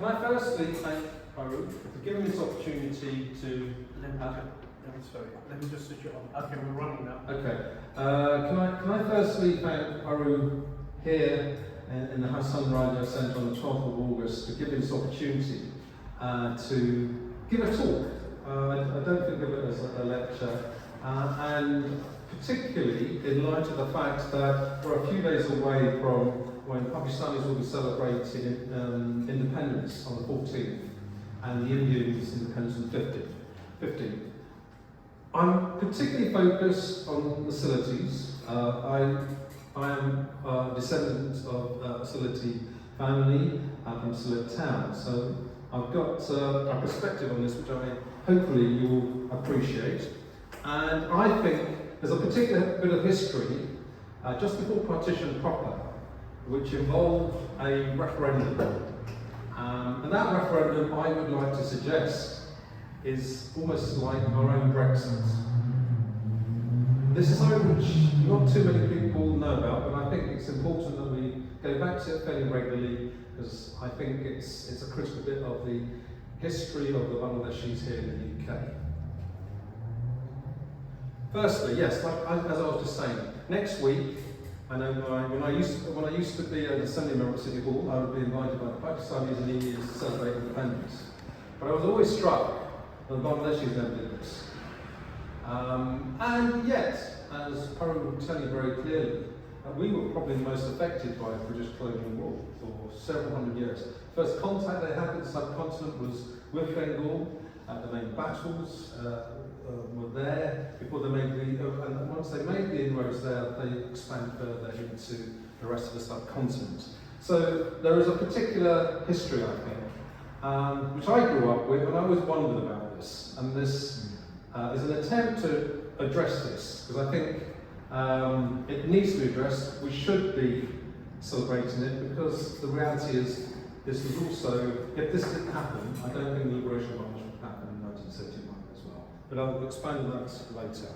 I firstly thank Farouk for giving me this opportunity to... Let me just switch it on. Okay, we're running now. Okay. Can I firstly thank Farouk here in the Hason Radio Centre on the 12th of August for giving this opportunity to give a talk. I don't think of it as a lecture, and particularly in light of the fact that we're a few days away from when Pakistanis will be celebrating independence on the 14th and the Indians' independence on the 15th. I'm particularly focused on the Sylhetis. I am a descendant of a Sylheti family from Sylhet town, so I've got a perspective on this which hopefully you'll appreciate. And I think there's a particular bit of history just before partition proper, which involved a referendum. And that referendum, I would like to suggest, is almost like our own Brexit. This is something which not too many people know about, but I think it's important that we go back to it fairly regularly, because I think it's a critical bit of the history of the Bangladeshis here in the UK. Firstly, yes, as I was just saying, next week, I know when I used to be an assembly member at City Hall, I would be invited by the Pakistanis and Indians to celebrate independence. But I was always struck that the Bangladeshis never did this. And yet, as Farouk will tell you very clearly, we were probably the most affected by British colonial rule for several hundred years. First contact they had with the subcontinent was with Bengal. The main battles were there before they made and once they made the inroads there, they expanded further into the rest of the subcontinent. So there is a particular history, I think, which I grew up with, and I always wondered about this. And this is an attempt to address this, because I think it needs to be addressed. We should be celebrating it, because the reality is this was also, if this didn't happen, I don't think the liberation of Bangladesh would happen in 1971 as well. But I'll expand on that later.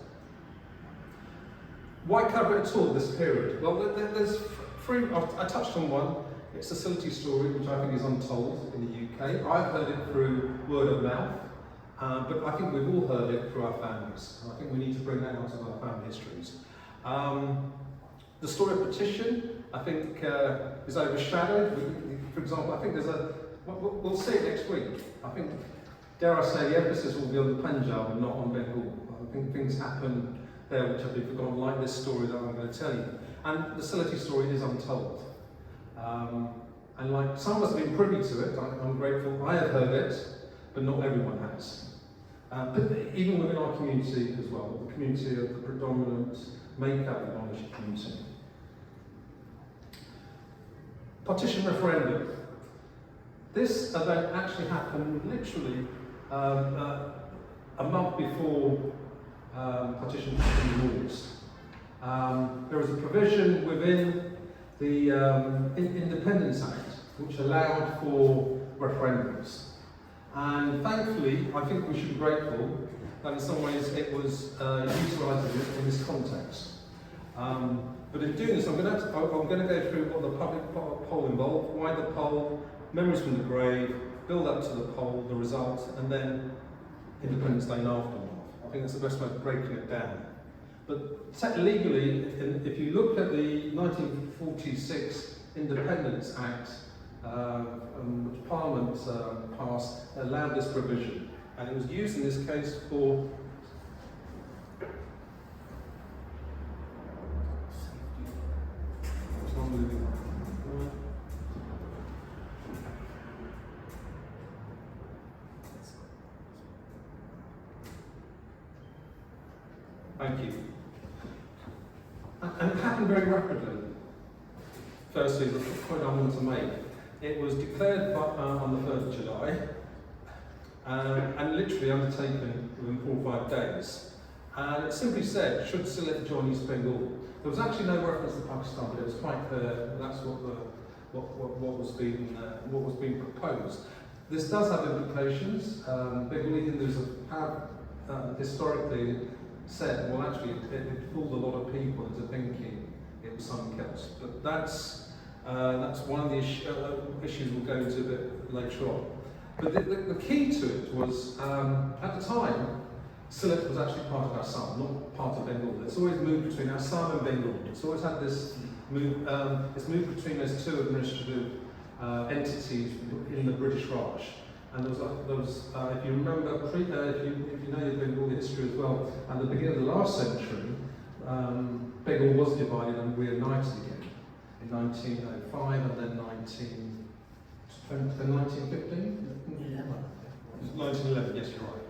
Why cover it at all, this period? Well, there's three, I touched on one. It's the Sylheti story, which I think is untold in the UK. I've heard it through word of mouth, but I think we've all heard it through our families. And I think we need to bring that out of our family histories. The story of partition, I think, is overshadowed. For example, I think there's we'll see it next week. I think, dare I say, the emphasis will be on the Punjab and not on Bengal. I think things happen there which have been forgotten, like this story that I'm going to tell you. And the Sylheti story is untold. And like some of us have been privy to it, I'm grateful. I have heard it, but not everyone has. But even within our community as well, the community of the predominant make-up of the Bangladeshi community. Partition referendum. This event actually happened literally a month before partition rules. There was a provision within the Independence Act which allowed for referendums. And thankfully, I think we should be grateful that in some ways it was utilised in this context. But in doing this, I'm going to go through what the public poll involved, why the poll, memories from the grave, build up to the poll, the result, and then Independence Day and aftermath. I think that's the best way of breaking it down. But legally, if you look at the 1946 Independence Act, which Parliament passed, allowed this provision, and it was used in this case for Thank you. And it happened very rapidly. Firstly, the point I wanted to make. It was declared on the 3rd of July and literally undertaken within 4 or 5 days. And it simply said, should Sylhet join East Bengal? There was actually no reference to Pakistan, but it was quite clear that's what was being proposed. This does have implications. Bengali Hindus have historically said, well, actually, it fooled a lot of people into thinking it was something else. But that's That's one of the issues we'll go into a bit later on. But the key to it was, at the time, Sylhet was actually part of Assam, not part of Bengal. It's always moved between Assam and Bengal. It's always had this move, it's moved between those two administrative entities in the British Raj. And there was if you remember, if you know your Bengali history as well, at the beginning of the last century, Bengal was divided and reunited again in 1905 and then 1915? 1911, yes, you're right.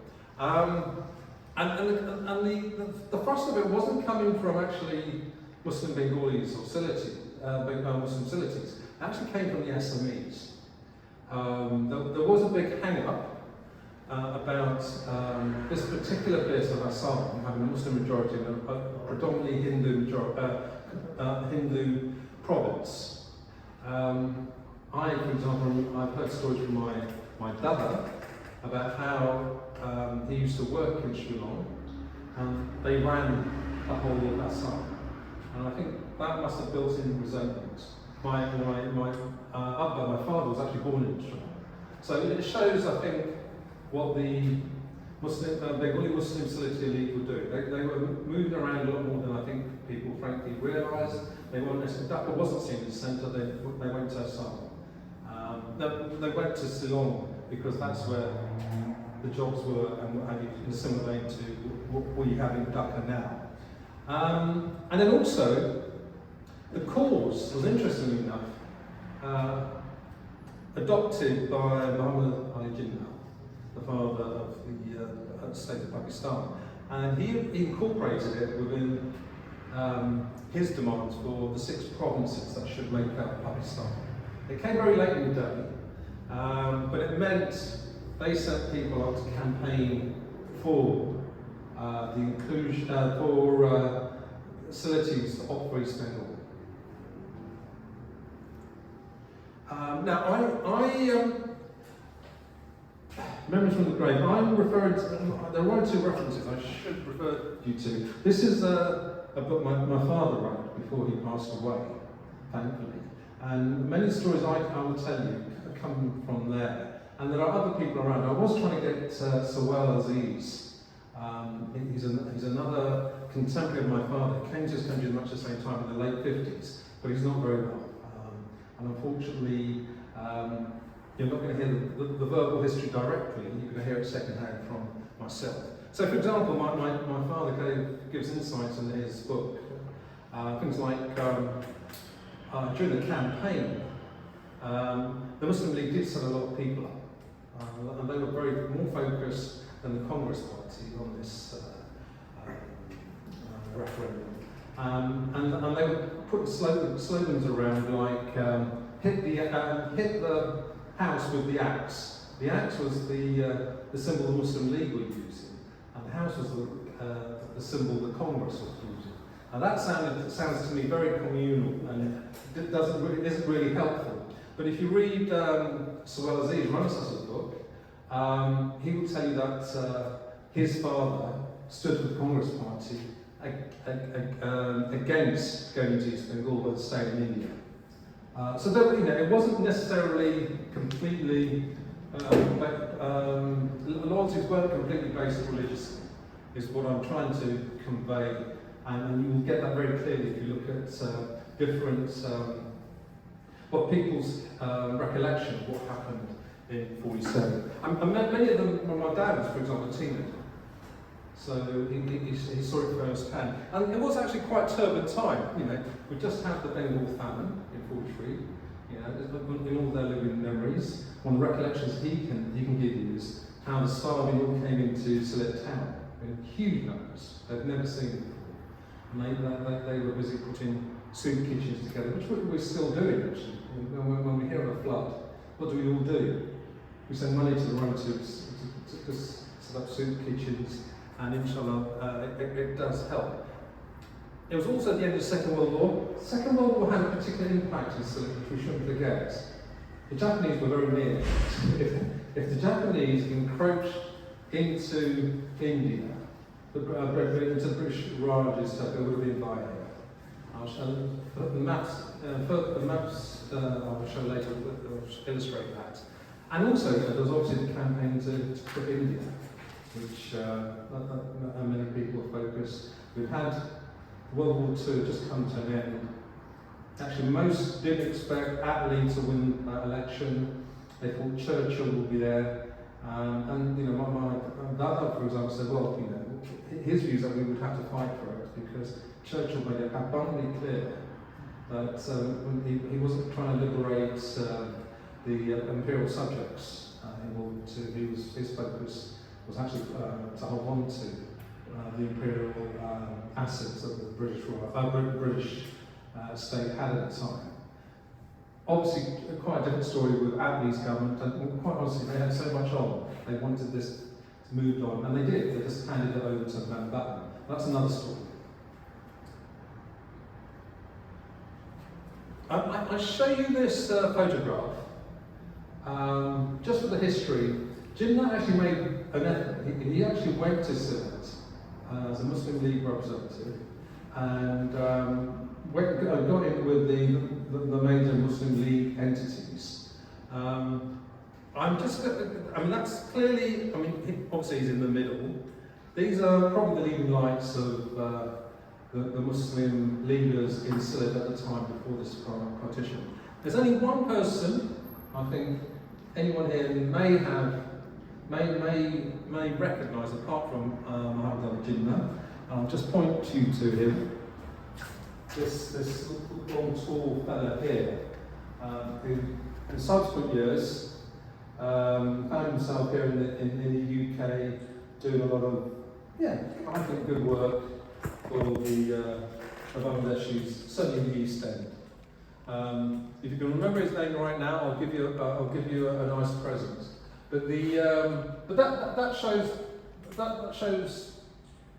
And the thrust of it wasn't coming from actually Muslim Bengalis or Muslim Sylhetis. It actually came from the Assamese. There was a big hang-up about this particular bit of Assam having a Muslim majority and a predominantly Hindu province. For example, I've heard stories from my dada about how he used to work in Shillong and they ran the whole of Assam. And I think that must have built in resentment. My father was actually born in Shillong. So it shows, I think, what the Bengali Muslim Sylheti elite were doing. They were moving around a lot more than I think people frankly realised. They weren't necessarily, Dhaka wasn't seen as the centre, they went to Assam. They went to Ceylon because that's where the jobs were, and in a similar vein to what you have in Dhaka now. And then also, the cause was, interestingly enough, adopted by Muhammad Ali Jinnah, the father of the state of Pakistan. And he incorporated it within his demands for the 6 provinces that should make up Pakistan. It came very late in the day, but it meant they sent people out to campaign for the inclusion, for Sylhetis to opt for East Bengal. Now, memories from the grave. I'm referring to, there are 1 or 2 references I should refer you to. This is a book my father wrote before he passed away, thankfully. And many stories I will tell you come from there. And there are other people around. I was trying to get Sawal Aziz. He's another contemporary of my father. He came to this country at much the same time in the late 50s, but he's not very well. And unfortunately, you're not going to hear the verbal history directly, you're going to hear it secondhand from myself. So for example, my father gives insights in his book, things like during the campaign, the Muslim League did send a lot of people up, and they were more focused than the Congress Party on this referendum. And they were putting slogans around like hit the house with the axe. The axe was the symbol the Muslim League were using, and the house was the symbol the Congress was using. And that sounds to me very communal, and it isn't really helpful. But if you read Sawal Aziz Ramsas's book, he will tell you that his father stood with the Congress Party against going to East Bengal, but stayed in India. So that, it wasn't necessarily completely, loyalties weren't completely based religiously, is what I'm trying to convey. And you will get that very clearly if you look at different, people's recollection of what happened in 47. And many of them, my dad was, for example, a teenager. So he saw it firsthand. And it was actually quite a turbulent time. We just had the Bengal famine in 43. In all their living memories, one of the recollections he can give you is how the starving all came into Sylhet town in huge numbers they'd never seen before. And they were busy putting soup kitchens together, which we're still doing actually. When we hear of a flood, what do we all do? We send money to the relatives to set up soup kitchens, and inshallah, it does help. It was also at the end of the Second World War. The Second World War had a particular impact in Sylhet, which we shouldn't forget. The Japanese were very near. If the Japanese encroached into India, into the British Raj's stuff, it would have been violent. I'll show the maps. I will show later which illustrate that. And also, there's obviously the campaign to quit India, which many people are focused. We've had World War II just come to an end. Actually, most did expect Attlee to win that election. They thought Churchill would be there. And my dad, for example, said, well, his view is that we would have to fight for it because Churchill made it abundantly clear that he wasn't trying to liberate the imperial subjects. His focus was actually to hold on to the imperial assets that the British state had at the time. Obviously, quite a different story with Attlee's government, and quite honestly, they had so much on. They wanted this moved on, and they did. They just handed it over to Mountbatten. That's another story. I show you this photograph just for the history. Jinnah actually made an effort. He actually went to Sylhet as a Muslim League representative and got in with the major Muslim League entities. That's clearly, obviously he's in the middle. These are probably the leading lights of the Muslim leaders in Sylhet at the time before this partition. There's only one person, I think anyone here may recognise apart from Muhammad Jinnah. I'll just point you to him. This long, tall fella here, who in subsequent years found himself here in the UK doing a lot of, I think, good work for the Bangladeshis, certainly in the East End. If you can remember his name right now, I'll give you a nice present. But that shows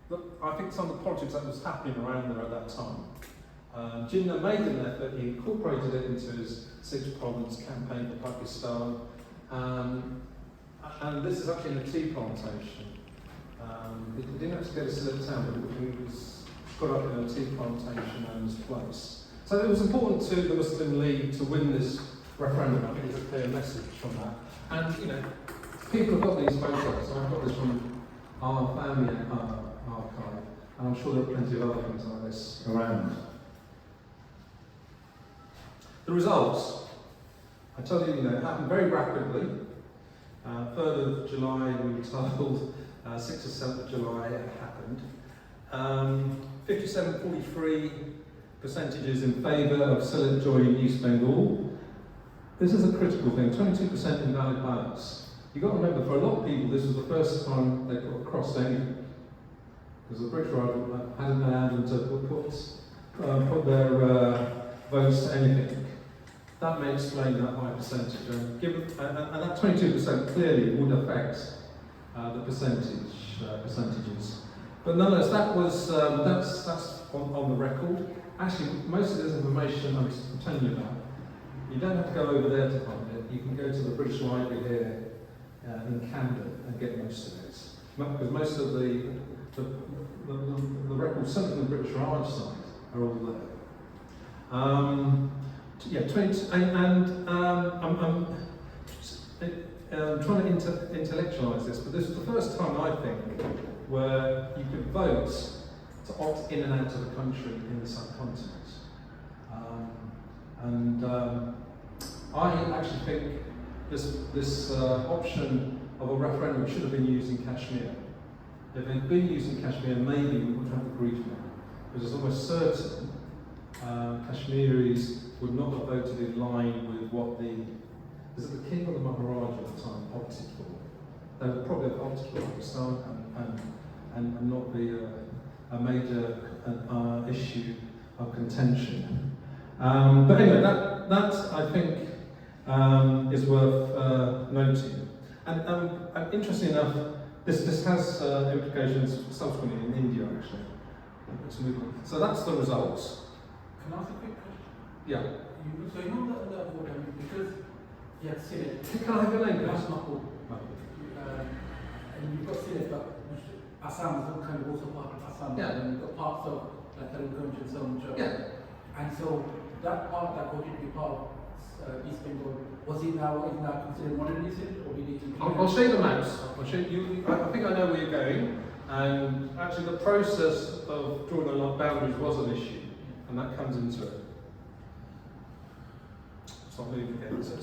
that I think some of the politics that was happening around there at that time. Jinnah made an effort, he incorporated it into his Sixth Province campaign for Pakistan, and this is actually in a tea plantation. He didn't actually go to Sylhet town, but he was got up in a tea plantation owner's place. So it was important to the Muslim League to win this referendum. I think there's a clear message from that. And people have got these photos, so I've got this from our family archive, and I'm sure there are plenty of other things like this around. The results, I tell you, it happened very rapidly. 3rd of July, we were told, 6th or 7th of July it happened. 57.43 percentages in favour of Sylhet joining East Bengal. This is a critical thing, 22% invalid ballots. You've got to remember, for a lot of people, this was the first time they put across anything. Because the British hadn't allowed them to put their votes to anything. That may explain that high percentage. And that 22% clearly would affect the percentages. But nonetheless, that's on the record. Actually, most of this information I'm telling you about, you don't have to go over there to find it. You can go to the British Library here in Camden and get most of it. Because most of the records, certainly from the British Raj side, are all there. I'm trying to intellectualise this, but this is the first time, I think, where you could vote to opt in and out of the country in the subcontinent. I actually think this option of a referendum should have been used in Kashmir. If it had been used in Kashmir, maybe we would have agreed with it. Because it's almost certain Kashmiris would not have voted in line with what is it the king or the Maharaja at the time opted for. They would probably have opted for Pakistan and not be a major issue of contention. But anyway, that I think is worth noting. And interestingly enough, this has implications subsequently in India actually. Let's move on. So that's the results. Can I ask a quick question? Yeah. So you know that because you had Sylhet. Can I have your name, please? That's not cool. And you've got Sylhet, but Assam is kind of also part of Assam. Yeah. And you've got parts of like Karimgunj and so on. Yeah. And so that part that got to be part of East Bengal, was it now considered modernism, or did it include? I'll show you the maps. I'll show you. I think I know where you're going. And actually, the process of drawing the boundaries was an issue, and that comes into it. Stop moving again. So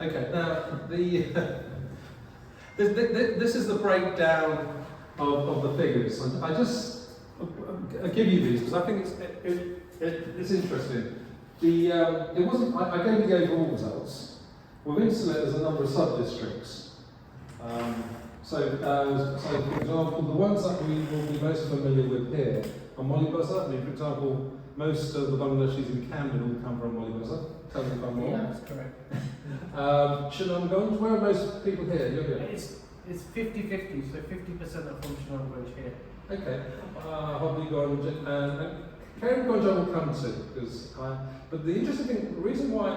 okay, now this is the breakdown of the figures. And I give you these because I think it's interesting. It wasn't. I gave you the overall results. Within Sylhet, there's a number of sub-districts. So, for example, the ones that we will be most familiar with here are Molibuzzer. I mean, for example, most of the Bangladeshis in Camden all come from Molibuzzer. Tell me if I'm wrong. Yeah, that's correct. Shinamganj, where are most people here? You're here. It's 50-50, so 50% are from Shinamganj here. Okay. Hobbygonj and Karimgonj I will come to, because but the interesting thing, the reason why I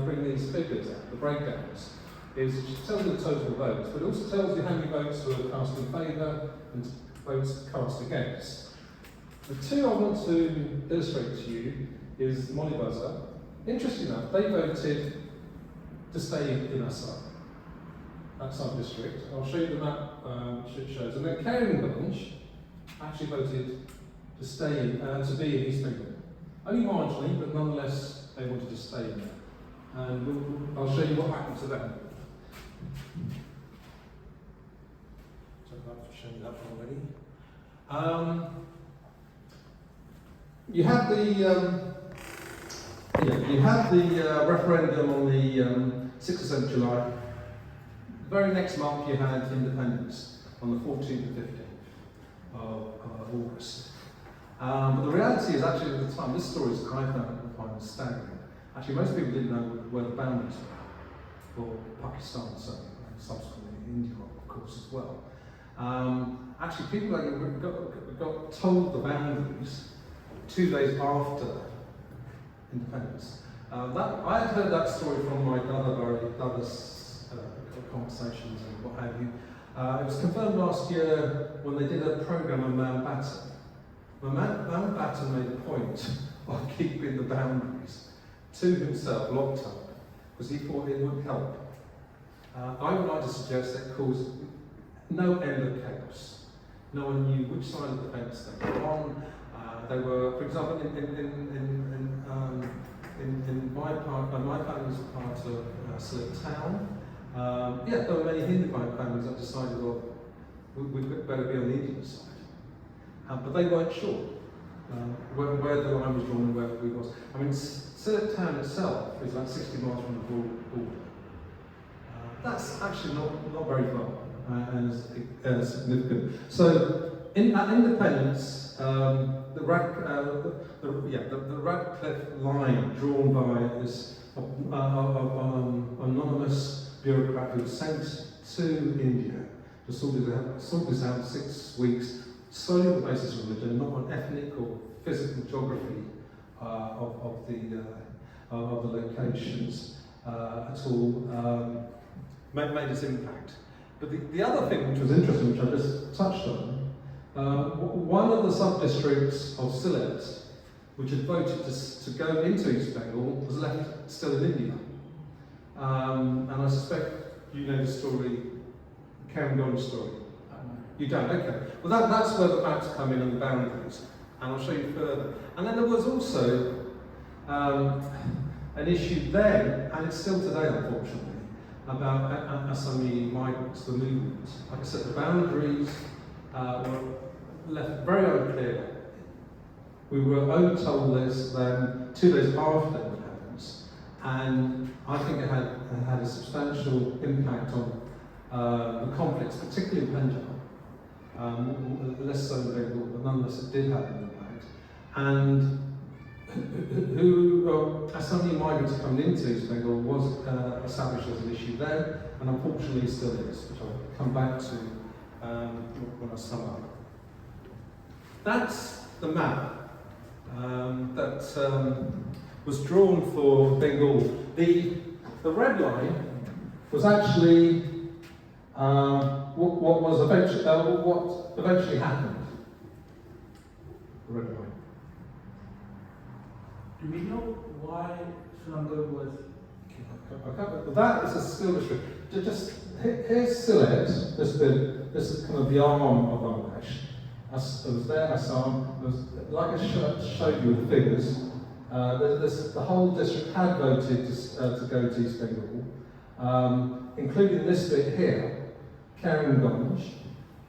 bring these figures out, the breakdowns, is it tells you the total votes, but it also tells you how many votes were cast in favour and votes cast against. The two I want to illustrate to you is Molibuzzer. Interesting enough, they voted to stay in Assam, that sub-district. I'll show you the map which it shows. And then Karimgonj actually voted to stay in, to be in East Bengal. Only marginally, but nonetheless, they wanted to stay in there. And I'll show you what happened to them. So I've shown you that one already. You had the referendum on the 6th or 7th July. The very next month, you had independence on the 14th and 15th of August. But the reality is actually at the time, this story is I find staggering. Actually, most people didn't know where the boundaries were for Pakistan, so and subsequently India, of course, as well. Actually, people got told the boundaries 2 days after independence. I had heard that story from my other conversations and what have you. It was confirmed last year when they did a programme on Mountbatten. Mountbatten made a point of keeping the boundaries to himself locked up because he thought it would help. I would like to suggest that caused no end of chaos. No one knew which side of the fence they were on. They were, for example, in my part, my family was part of Sylhet town. There were many Hindu families that decided, well, we'd better be on the Indian side. But they weren't sure where the line was drawn and where we was. I mean, Sylhet town itself is about 60 miles from the border. That's actually not very far and significant. So, at independence, the Radcliffe line drawn by this anonymous bureaucrat who was sent to India to sort this out 6 weeks, solely on the basis of religion, not on ethnic or physical geography of the locations at all, made its impact. But the other thing which was interesting, which I just touched on, one of the sub-districts of Sylhet, which had voted to go into East Bengal, was left still in India. And I suspect you know the story, the Karimgonj story. You don't? Okay. Well, that's where the facts come in and the boundaries. And I'll show you further. And then there was also an issue then, and it's still today, unfortunately, about Assami migrants, the movement. Like I said, the boundaries were left very unclear. We were only told this then 2 days after independence, and I think it had a substantial impact on the conflicts, particularly in Punjab. Less so in Bengal, but nonetheless it did have an impact. And Assami migrants coming into East Bengal was established as an issue then, and unfortunately still is, which I'll come back to when I sum up. That's the map that was drawn for Bengal. The red line was actually what eventually happened. Red line. Do we know why Sylhet was? Okay, that is a still district. Here's Sylhet, this is kind of the arm of Bangladesh. It was there, Assam. Like I showed you with the figures, the whole district had voted to go to East Bengal, including this bit here, Karimganj,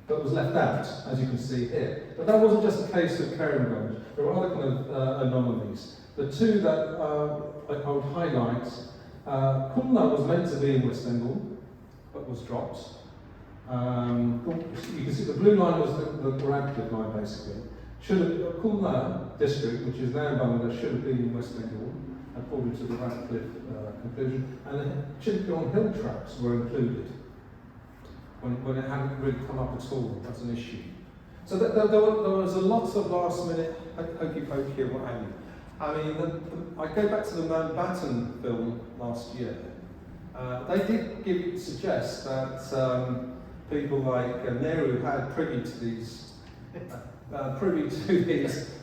that was left out, as you can see here. But that wasn't just a case of Karimganj. There were other kind of anomalies. The two that I would highlight, Khulna was meant to be in West Bengal, but was dropped. You can see the blue line was the Radcliffe line, basically. Khulna district, which is now in Bangladesh, should have been in West Bengal, according to the Radcliffe conclusion. And the Chittagong hill tracks were included when it hadn't really come up at all as an issue. So there was a lot of last minute hokey pokey and what have you. I mean, I go back to the Mountbatten film last year. They did suggest that people like Nehru had privy to these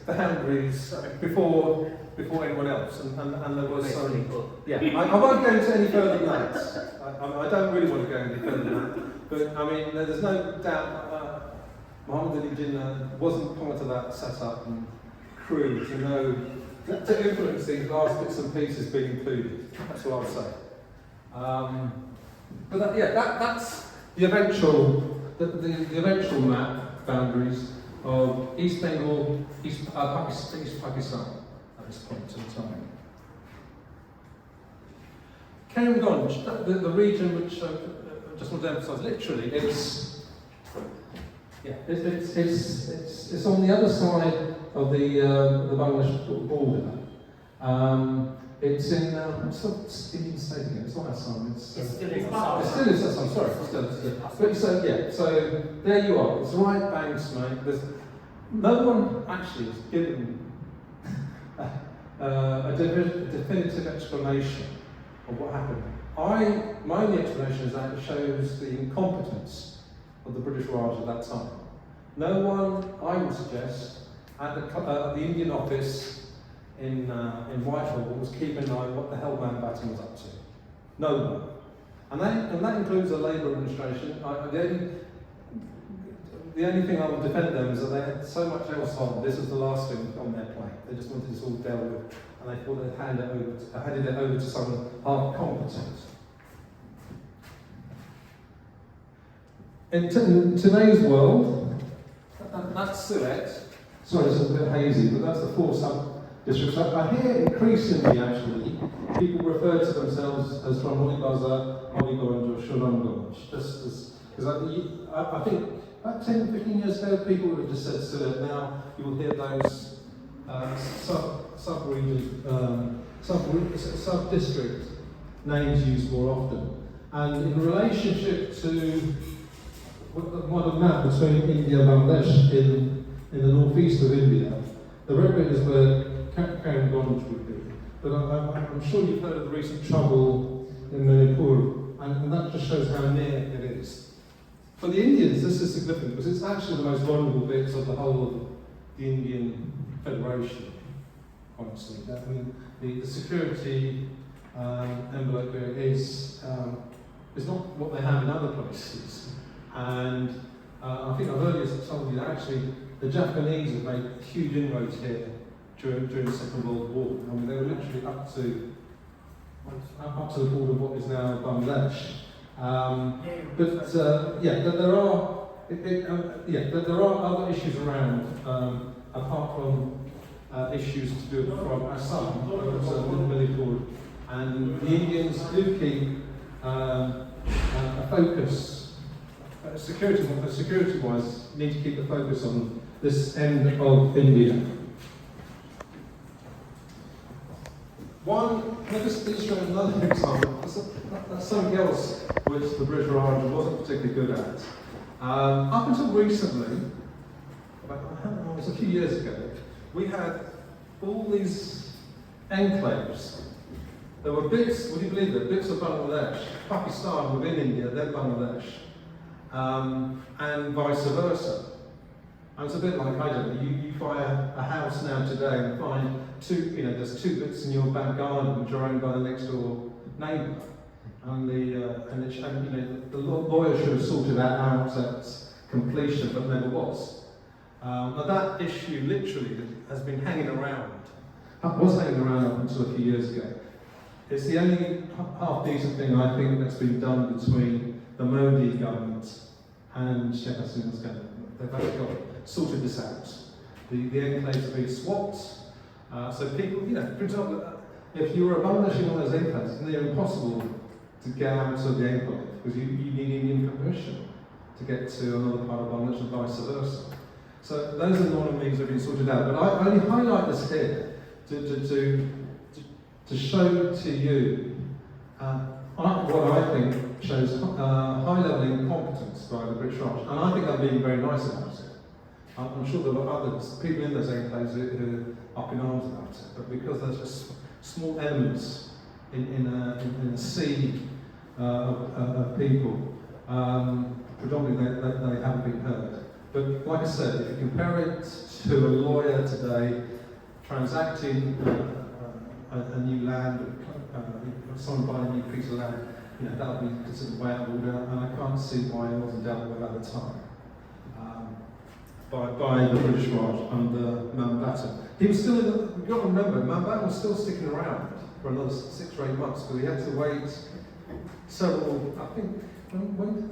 boundaries before anyone else, and there was some. Yeah, I won't go into any further than that. I don't really want to go any further than that. But I mean, there's no doubt Muhammad Ali Jinnah wasn't part of that setup and crew to influence these last bits and pieces being included. That's what I'll say. But that's the eventual map boundaries of East Bengal, East Pakistan at this point in time. Karimganj, the region which I just want to emphasise, literally, it's on the other side of the Bangladesh border. It's in what's Indian state again? It's not Assam. It's still Assam. Sorry, But so there you are. It's right banks, mate. There's no one actually has given a definitive explanation of what happened. My only explanation is that it shows the incompetence of the British Raj at that time. No one, I would suggest, at the Indian office in Whitechapel was keeping an eye on what the hell Mountbatten was up to. No one. And that includes the Labour administration. The only thing I would defend them is that they had so much else on. This was the last thing on their plate. They just wanted this all dealt with, and they thought they'd handed it over to someone half competent. In today's world, that's Sylhet. Sorry, it's a bit hazy, but that's the four sub-districts. I hear increasingly, actually, people refer to themselves as from Holibaza, Holiganj, or Shulamganj. Because I think about 10, 15 years ago, people would have just said Sylhet. Now you will hear those sub-district names used more often. And in relationship to the modern map between India and Bangladesh in the northeast of India, the red bit is where Karimganj would be. But I'm sure you've heard of the recent trouble in Manipur, and that just shows how near it is. For the Indians, this is significant because it's actually the most vulnerable bits of the whole of the Indian Federation, honestly. I mean, the security envelope here is not what they have in other places. And I think I've earlier told you that actually the Japanese have made huge inroads here during the Second World War. I mean, they were literally up to the border of what is now Bangladesh. There are other issues around apart from issues to do from Assam, Manipur, and the Indians do keep a focus. Security-wise, need to keep the focus on this end of India. Let me just illustrate another example. That's something else which the British Raj wasn't particularly good at. Up until recently, it was a few years ago, we had all these enclaves. There were bits, would you believe it, bits of Bangladesh, Pakistan within India, then Bangladesh. and vice versa. And it's a bit like, I don't know, you buy a house now today and find there's 2 bits in your back garden which are owned by the next door neighbour. And the lawyer should have sorted that out at completion, but never was. Now that issue literally has been hanging around. Was hanging around up until a few years ago. It's the only half decent thing I think that's been done between the Modi government and Sheikh Hasin's government. They've actually sorted this out. The enclaves have been swapped. So people, for example, if you were a Bangladeshi in one of those enclaves, it's near impossible to get out of the enclave because you need Indian permission to get to another part of Bangladesh and vice versa. So those anomalies have been sorted out. But I only highlight this here to show to you what I think shows high-level incompetence by the British Raj. And I think I'm being very nice about it. I'm sure there were others, people in those enclaves who are up in arms about it, but because there's just small elements in a sea of people, predominantly they haven't been heard. But like I said, if you compare it to a lawyer today transacting a new land, someone buying a new piece of land, that would be considered way out of order, and I can't see why it wasn't dealt with at the time. By the British Raj under Mountbatten. He was still you've got to remember, Mountbatten was still sticking around for another 6 or 8 months because he had to wait several, I think, when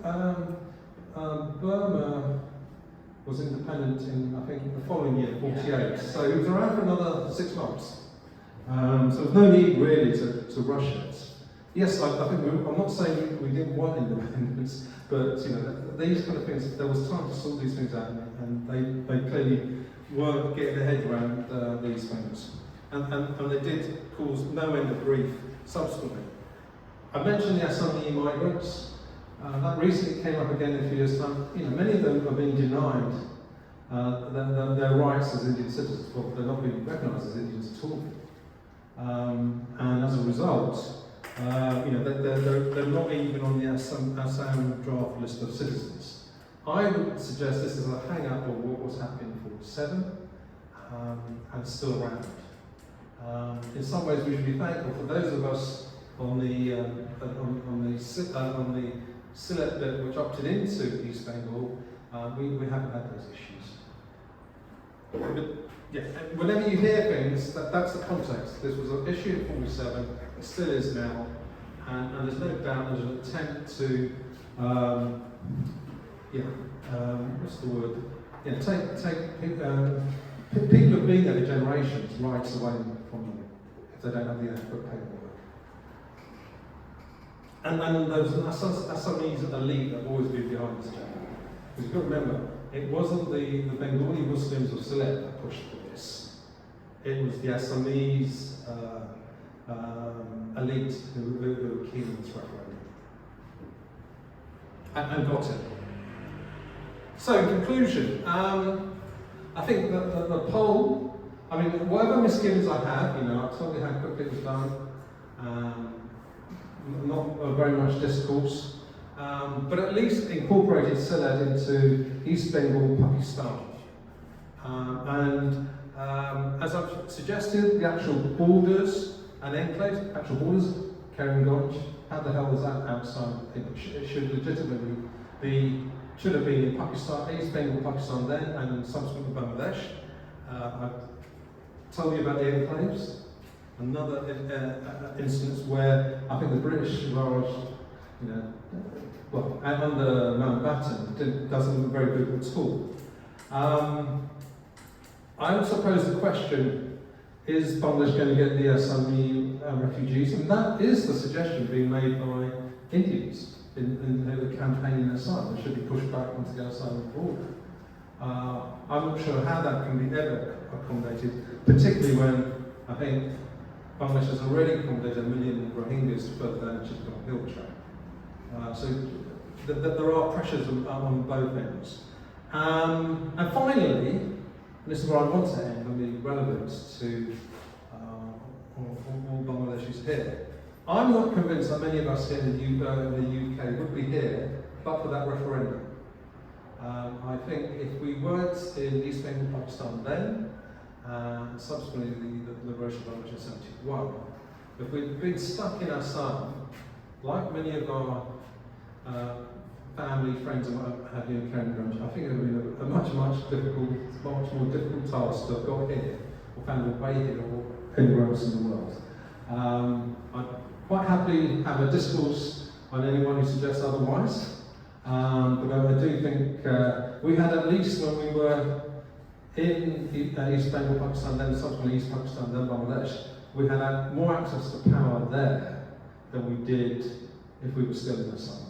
Burma was independent in, I think, the following year, 48. So he was around for another 6 months. So there's no need really to rush it. Yes, I think I'm not saying we didn't want independence, but these kind of things, there was time to sort these things out, and they clearly weren't getting their head around these things. And they did cause no end of grief subsequently. I mentioned the Assami migrants. That recently came up again in a few years' time. Many of them are being denied their rights as Indian citizens. Well, they're not being recognised as Indians at all. And as a result, they're not even on the Assam draft list of citizens. I would suggest this is a hang-up of what was happening in 47 and still around. In some ways, we should be thankful for those of us on the Sylhet bit which opted into East Bengal. We haven't had those issues. But, yeah, whenever you hear things, that's the context. This was an issue in 47, it still is now, and there's no doubt there's an attempt to, what's the word? Take people who've been there for generations rights away from them if they don't have the adequate paperwork. And those Assamese elite have always been behind this job. Because you've got to remember, it wasn't the Bengali Muslims of Sylhet that pushed for this. It was the Assamese elite who were keen on this referendum. And got it. So, in conclusion, I think that the poll, whatever misgivings I have, I told you how quickly it was done, not very much discourse, but at least incorporated Sylhet into East Bengal, Pakistan. As I've suggested, the actual borders and enclaves, actual borders, Karimganj, how the hell is that outside? It should legitimately should have been in Pakistan, East Bengal, Pakistan then, and subsequently Bangladesh. I've told you about the enclaves. Another instance where I think the British Raj, and under Mountbatten, doesn't look very good at all. I also pose the question, is Bangladesh going to get the Assami refugees? And that is the suggestion being made by Indians in the campaign in Assam. They should be pushed back onto the other side of the border. I'm not sure how that can be ever accommodated, particularly when I think Bangladesh has already accommodated 1 million Rohingyas further down the Chittagong Hill track. So there are pressures on both ends. And finally, and this is where I want to end on the relevance to all Bangladeshis here. I'm not convinced that many of us here in the UK would be here but for that referendum. I think if we weren't in East Bengal, Pakistan then, and subsequently the liberation of 1971, if we'd been stuck in Assam, like many of our family, friends, and what have you in Cambridge, I think it would have been a much more difficult task to have got here, or found a way here, or anywhere else in the world. I'd quite happily have a discourse on anyone who suggests otherwise. But I do think we had, at least when we were in East Bengal, Pakistan, then subsequently East Pakistan, then Bangladesh, we had more access to power there than we did if we were still in Assam.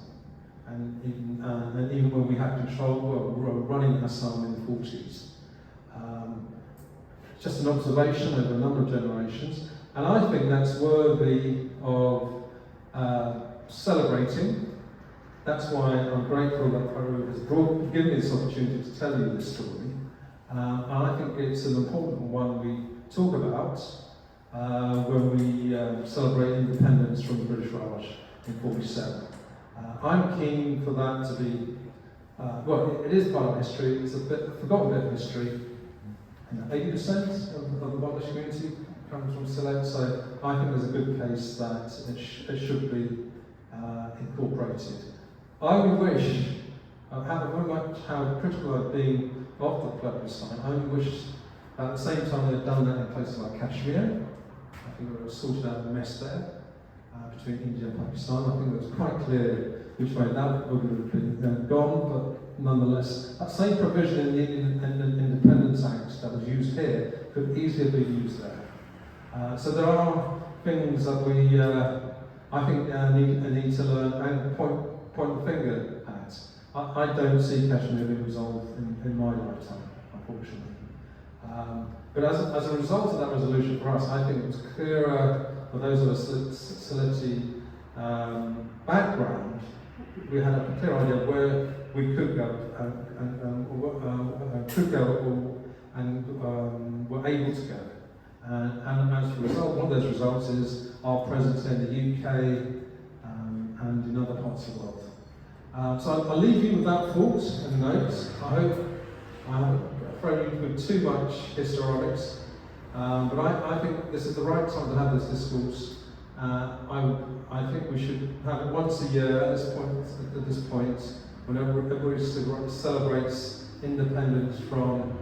And even when we had control, well, we were running Assam in the 40s. Just an observation over a number of generations, and I think that's worthy of celebrating. That's why I'm grateful that Peru has given me this opportunity to tell you this story. And I think it's an important one we talk about when we celebrate independence from the British Raj in 47. I'm keen for that to be, well, it is part of history, it's a forgotten bit of history. 80% of the Bangladesh community comes from Sylhet, so I think there's a good case that it should be incorporated. I would wish, however much how critical I've been of the plebiscite, I would wish at the same time they'd done that in places like Kashmir. I think there was sorted out a mess there between India and Pakistan. I think it was quite clear which way that would have been gone, but nonetheless, that same provision in the Independence Act that was used here could easily be used there. So there are things that we, I think, need to learn and point the finger at. I don't see Kashmir being resolved in my lifetime, unfortunately. But as a result of that resolution for us, I think it was clearer for those of us with Sylheti background. We had a clear idea of where we could go and were able to go. And as a result, one of those results is our presence in the UK and in other parts of the world. So I'll leave you with that thought and notes. I hope I haven't thrown you with too much historics, but I think this is the right time to have this discourse. I think we should have it once a year at this point, whenever everybody celebrates independence from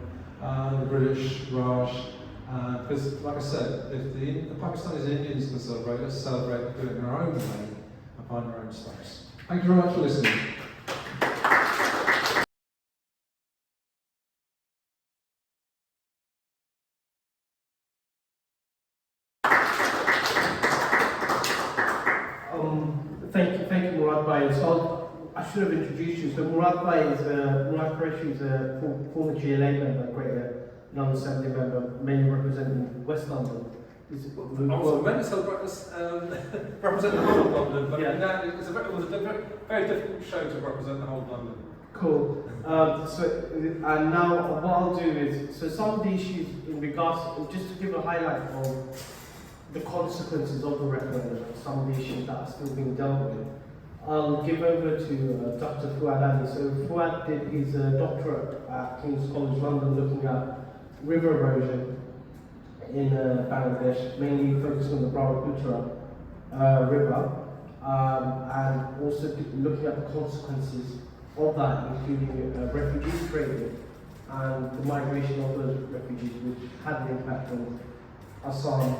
the British Raj. Because, like I said, if the Pakistanis and Indians can celebrate, let's celebrate, do it in our own way, and find our own space. Thank you very much for listening. Thank you, Murad Bhai. So I should have introduced you. So Murad Qureshi is a former GLA member, Greater London Assembly member, mainly representing West London. Represent the whole of London, but yeah. it was a very difficult show to represent the whole of London. Cool. And now what I'll do is, so some of the issues in regards, just to give a highlight of the consequences of the referendum, some of the issues that are still being dealt with, I'll give over to Dr. Fuad Ali. So Fuad did his doctorate at King's College London looking at river erosion in Bangladesh, mainly focusing on the Brahmaputra River, and also looking at the consequences of that, including refugees created and the migration of those refugees, which had an impact on Assam,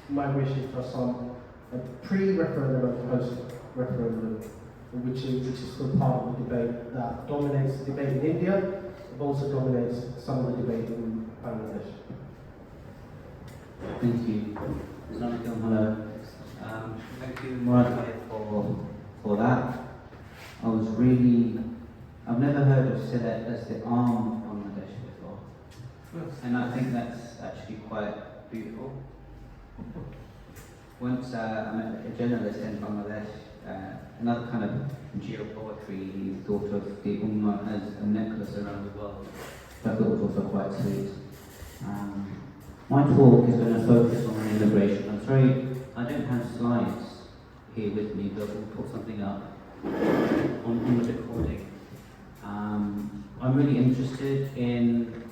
migration to Assam, pre-referendum and post-referendum, which is still part of the debate that dominates the debate in India, but also dominates some of the debate in Bangladesh. Thank you. Hello. Thank you, Murad, for that. I've never heard of Sylhet as the arm of Bangladesh before. And I think that's actually quite beautiful. Once I met a journalist in Bangladesh, another kind of geopoetry, he thought of the Ummah as a necklace around the world. Which I thought was also quite sweet. My talk is going to focus on immigration. I'm sorry, I don't have slides here with me, but we'll put something up on the recording. I'm really interested in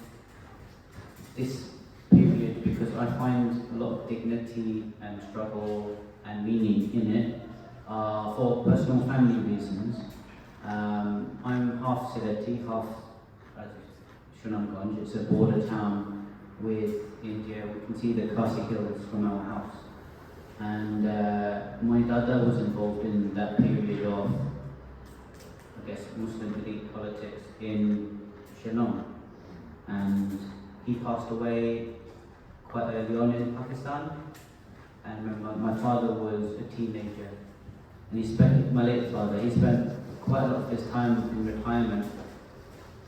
this period because I find a lot of dignity and struggle and meaning in it for personal family reasons. I'm half Sylheti, half Sunamganj. It's a border town with India. We can see the Khasi Hills from our house. And my dada was involved in that period of, I guess, Muslim elite politics in Shillong. And he passed away quite early on in Pakistan. And my father was a teenager. And my late father, he spent quite a lot of his time in retirement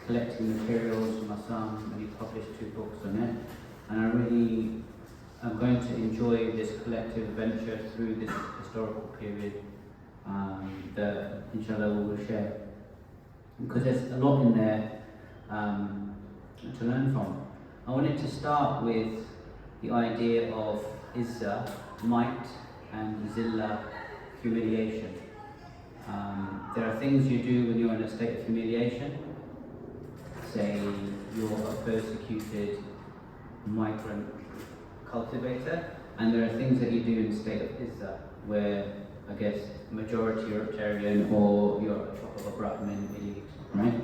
collecting materials from Assam, and he published 2 books on it. And I really am going to enjoy this collective venture through this historical period that inshallah we will share. Because there's a lot in there to learn from. I wanted to start with the idea of Izzah, might, and Zillah, humiliation. There are things you do when you're in a state of humiliation. Say you're a persecuted migrant cultivator, and there are things that you do in a state of Izzah, where I guess majoritarian or you're a top of a Brahmin elite, right?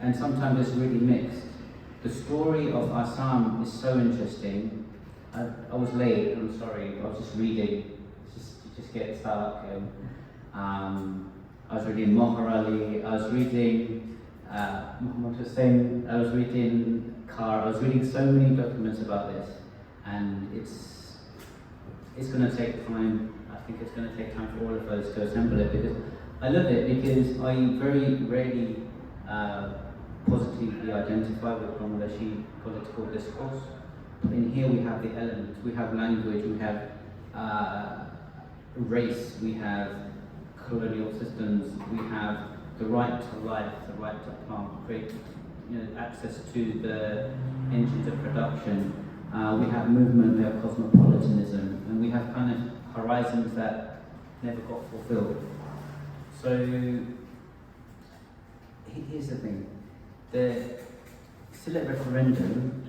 And sometimes it's really mixed. The story of Assam is so interesting. I was late, I'm sorry, I was just reading, just get stuck. I was reading Moharali, I was reading Muhammad Hussain, I was reading Carr, I was reading so many documents about this, and it's going to take time. I think it's going to take time for all of us to assemble it, because I love it, because I very rarely positively identify with Bangladeshi political discourse. But in here we have the elements, we have language, we have race, we have colonial systems, we have the right to life, the right to plant, create access to the engines of production. We have movement, we have cosmopolitanism, and we have kind of horizons that never got fulfilled. So here's the thing, the Sylhet Referendum,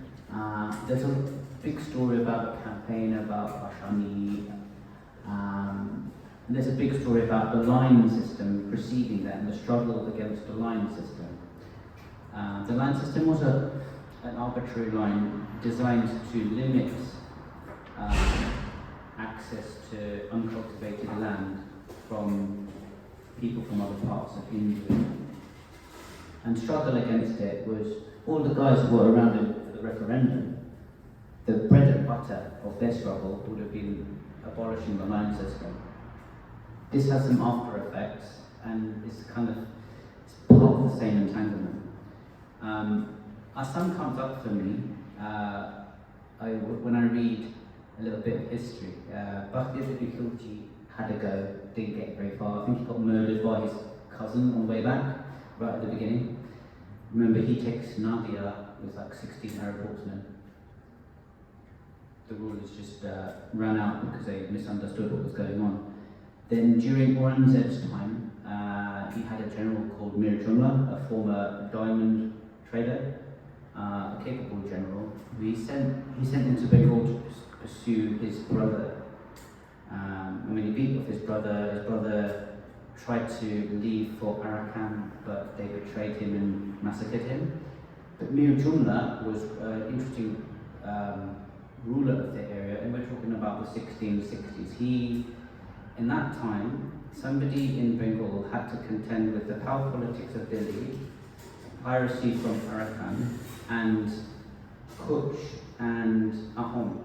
there's a big story about the campaign about Ashami, and there's a big story about the line system preceding that and the struggle against the line system. The line system was an arbitrary line designed to limit access to uncultivated land from people from other parts of India. And struggle against it was all the guys who were around for the referendum. The bread and butter of their struggle would have been abolishing the line system. This has some after effects, and it's part of the same entanglement. Assam comes up for me when I read a little bit of history. Bhakti Khilji had a go, didn't get very far. I think he got murdered by his cousin on the way back, right at the beginning. Remember, he takes Nadia with like 16 Arab horsemen. The rulers just ran out because they misunderstood what was going on. Then during Aurangzeb's time, he had a general called Mir Jumla, a former diamond trader, a capable general, who he sent into Bengal to pursue his brother. When he beat off his brother tried to leave for Arakan, but they betrayed him and massacred him. But Mir Jumla was an interesting ruler of the area, and we're talking about the 1660s. In that time, somebody in Bengal had to contend with the power politics of Delhi, piracy from Arakan, and Kutch and Ahom,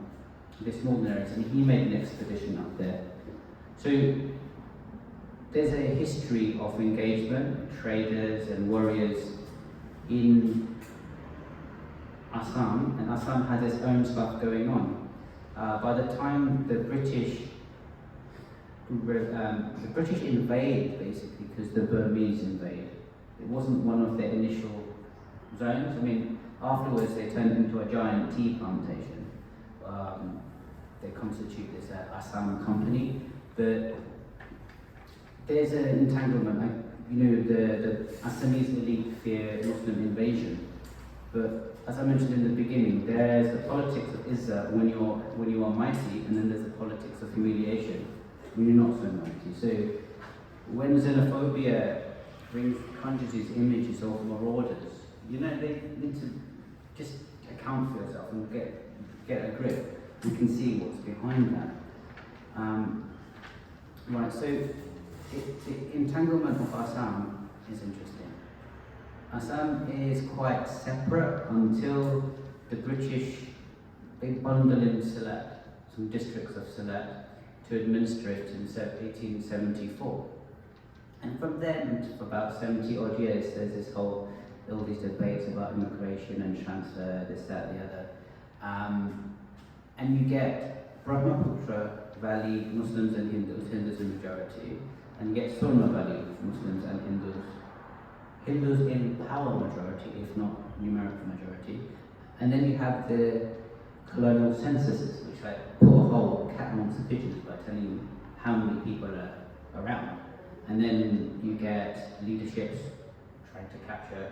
this northern areas, and he made an expedition up there. So there's a history of engagement, traders and warriors in Assam, and Assam had its own stuff going on. By the time the British invade, basically, because the Burmese invade. It wasn't one of their initial zones. I mean, afterwards they turned into a giant tea plantation. They constitute this Assam company, but there's an entanglement. the Assamese elite fear Muslim invasion, but as I mentioned in the beginning, there's the politics of Izzah when you are mighty, and then there's the politics of humiliation when you're not so mighty. So when xenophobia conjures these images of marauders, they need to just account for yourself and get a grip. You can see what's behind that. Right, so the entanglement of Assam is interesting. Assam is quite separate until the British, they bundle in Sylhet, some districts of Sylhet, to administer it in 1874. And from then, for about 70 odd years, there's all these debates about immigration and transfer, this, that, the other. And you get Brahmaputra Valley Muslims and Hindus in majority, and you get Sohna Valley Muslims and Hindus in power majority, if not numerical majority. And then you have the colonial censuses, which put a whole cat amongst the pigeons by telling you how many people are around. And then you get leaderships trying to capture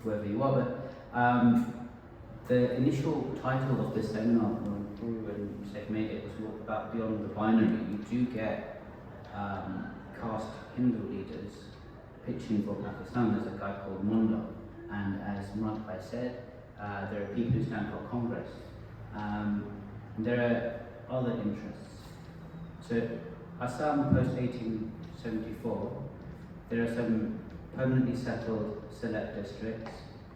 whoever you are. But the initial title of this seminar, when Guru and Sheikh made it, was about beyond the binary. You do get caste Hindu leaders pitching for Pakistan. There's a guy called Munda, and as Murad said, there are people who stand for Congress. There are other interests. So Assam post 1874, there are some permanently settled Sylhet districts.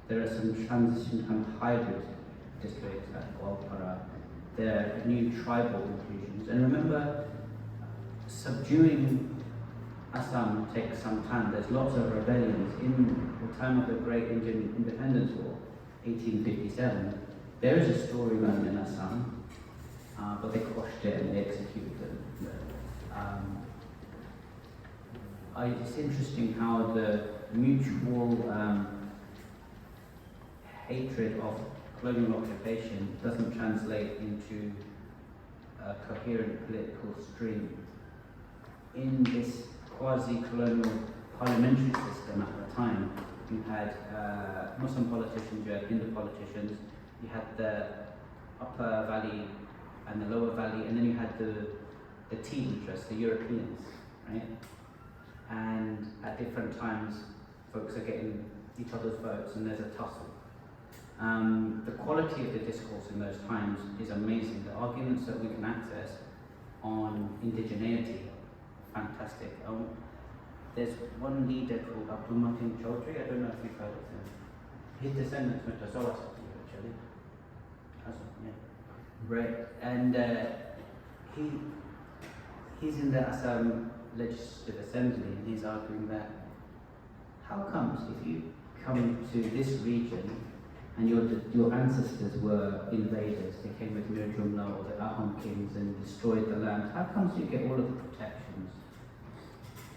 There are some transition and hybrid districts like Gwalpara. There are new tribal inclusions. And remember, subduing Assam takes some time. There's lots of rebellions. In the time of the Great Indian Independence War, 1857, there is a story run in Assam, but they quashed it and they executed them. It's interesting how the mutual hatred of colonial occupation doesn't translate into a coherent political stream. In this quasi-colonial parliamentary system at the time, you had Muslim politicians, you had Hindu politicians, you had the upper valley and the lower valley, and then you had the tea interests, the Europeans, right? And at different times, folks are getting each other's votes and there's a tussle. The quality of the discourse in those times is amazing. The arguments that we can access on indigeneity, fantastic. There's one leader called Abdul Mateen Chaudhry, I don't know if you've heard of him. His descendants went to Zoroaster, actually. Yeah. Right, and he's in the Assam Legislative Assembly, and he's arguing that how comes if you come to this region and your ancestors were invaders, they came with Mir Jumla or the Ahom kings and destroyed the land, how comes you get all of the protections?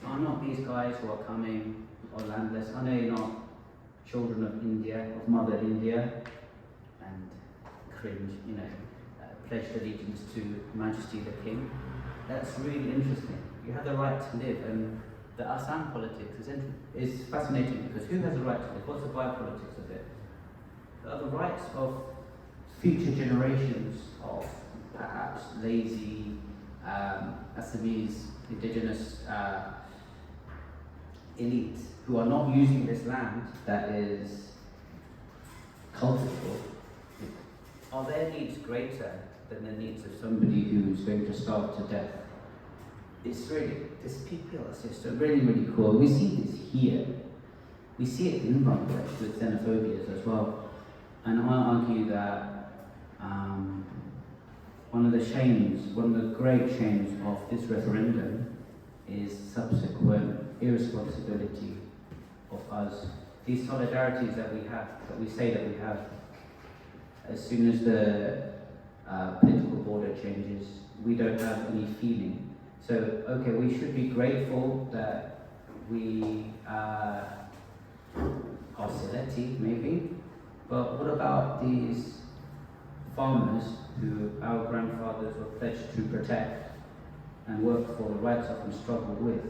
Are not these guys who are coming or landless, are they not children of India, of Mother India? And cringe, pledged allegiance to Majesty the King. That's really interesting. You have the right to live, and the Assam politics is fascinating because who has the right to live? What's the biopolitics of it? The rights of future generations of perhaps lazy Assamese indigenous elites who are not using this land that is cultivable. Are their needs greater than the needs of somebody who's going to starve to death? It's really, this PPL system, really, really cool. We see this here. We see it in Bangladesh with xenophobias as well. And I argue that one of the great shames of this referendum is subsequent irresponsibility of us. These solidarities that we have, that we say that we have, as soon as the political border changes, we don't have any feeling. So, okay, we should be grateful that we are Sylheti, maybe, but what about these farmers who our grandfathers were pledged to protect and work for, the rights of and struggle with?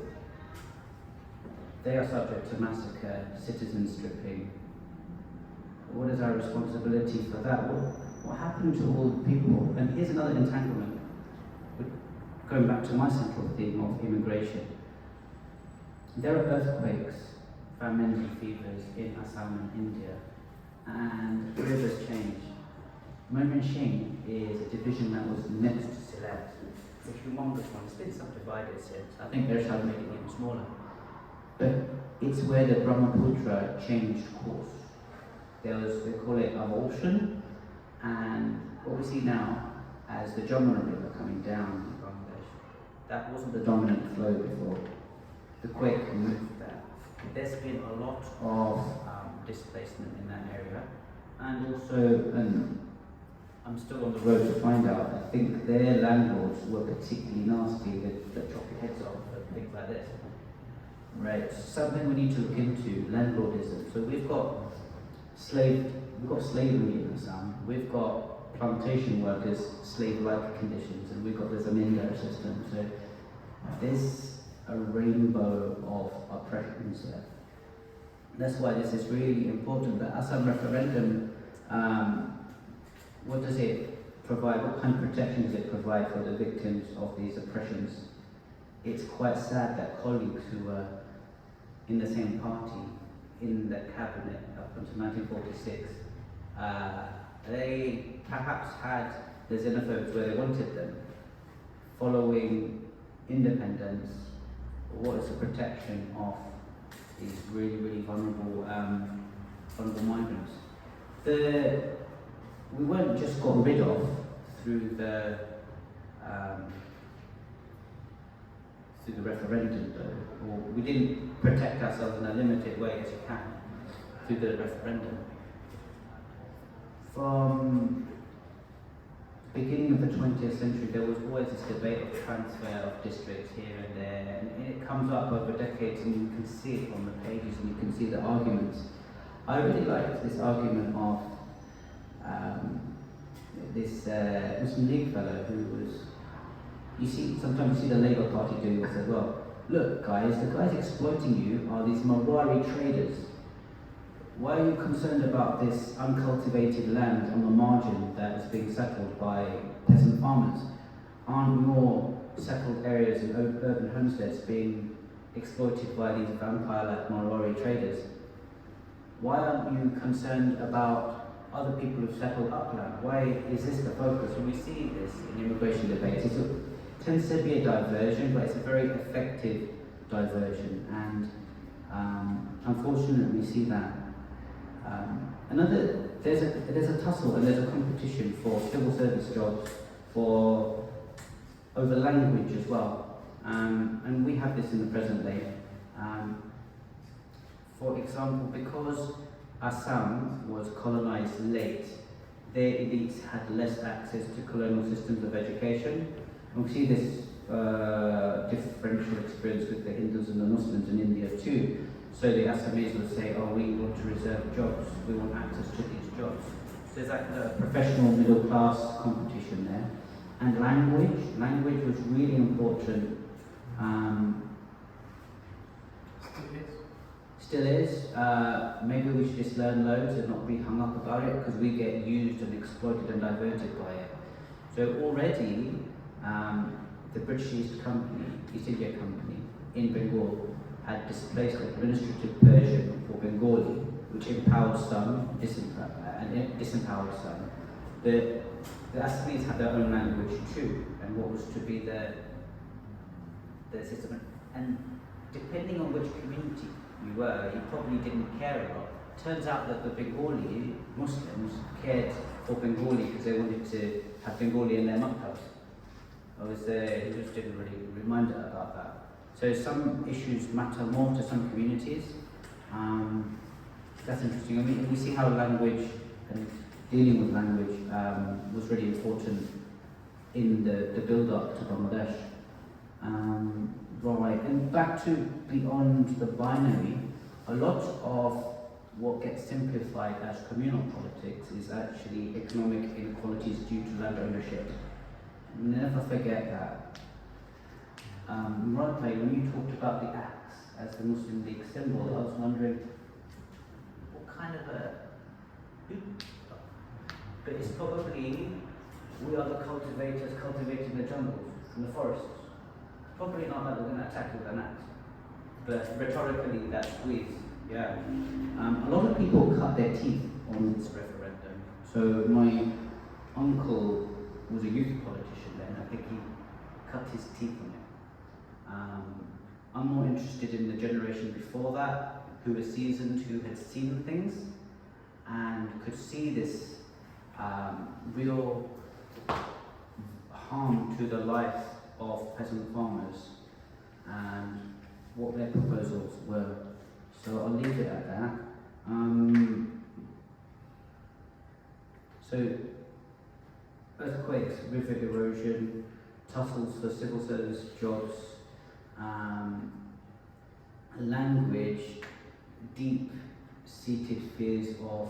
they are subject to massacre, citizen stripping. What is our responsibility for that? What happened to all the people? And here's another entanglement, going back to my central theme of immigration. There are earthquakes, famines and fevers in Assam and India, and rivers change. Momentous is a division that was next to Sylhet. It's a humongous one. It's been subdivided since. I think Ershad made it even smaller. But it's where the Brahmaputra changed course. They call it avulsion, and what we see now as the Jamuna River coming down in Bangladesh, that wasn't the dominant flow before. The quake moved that. There's been a lot of displacement in that area, and also, I'm still on the road to find out, I think their landlords were particularly nasty, that chop your heads off, and things like this. Right, something we need to look into, landlordism. So we've got slavery in Assam, we've got plantation workers, slave-like conditions, and we've got the zamindar system. So there's a rainbow of oppressions there. That's why this is really important. The Assam referendum, what does it provide? What kind of protection does it provide for the victims of these oppressions? It's quite sad that colleagues who were in the same party, in the cabinet up until 1946, they perhaps had the xenophobes where they wanted them. Following independence, what is the protection of these really, really vulnerable migrants? We weren't just got rid of through the referendum, though, or we didn't protect ourselves in a limited way as you can through the referendum. From the beginning of the 20th century, there was always this debate of transfer of districts here and there, and it comes up over decades, and you can see it on the pages, and you can see the arguments. I really liked this argument of this Muslim League fellow who was, sometimes you see the Labour Party doing this as well. Look guys, the guys exploiting you are these Marwari traders. Why are you concerned about this uncultivated land on the margin that is being settled by peasant farmers? Aren't more settled areas and urban homesteads being exploited by these vampire-like Marwari traders? Why aren't you concerned about other people who've settled upland? Why is this the focus? When we see this in immigration debates, it tends to be a diversion, but it's a very effective diversion, and unfortunately we see that. There's a tussle and there's a competition for civil service jobs over language as well, and we have this in the present day. For example, because Assam was colonized late, their elites had less access to colonial systems of education. And we see this differential experience with the Hindus and the Muslims in India too. So the Assamese would say, oh, we want to reserve jobs, we want access to these jobs. So there's like a professional middle class competition there. And language was really important. Still is. Maybe we should just learn loads and not be hung up about it, because we get used and exploited and diverted by it. So already, the British East India Company in Bengal had displaced administrative Persian for Bengali, which empowered some and disempowered some. The Assamese had their own language too, and what was to be their system. And depending on which community you were, you probably didn't care a lot. Turns out that the Bengali Muslims cared for Bengali because they wanted to have Bengali in their maktabs. He just didn't really remind her about that. So some issues matter more to some communities. That's interesting. I mean, we see how language and dealing with language was really important in the build-up to Bangladesh. Right, and back to beyond the binary, a lot of what gets simplified as communal politics is actually economic inequalities due to land ownership. Never forget that. Murad, when you talked about the axe as the Muslim League symbol, I was wondering what kind of but it's probably, we are the cultivators cultivating the jungles and the forests. Probably not that we're going to attack with an axe, but rhetorically that squeeze, yeah. A lot of people cut their teeth on this referendum. So my uncle was a youth politician then. I think he cut his teeth on it. I'm more interested in the generation before that, who were seasoned, who had seen things, and could see this real harm to the life of peasant farmers and what their proposals were. So I'll leave it at that. So earthquakes, river erosion, tussles for civil service jobs, language, deep-seated fears of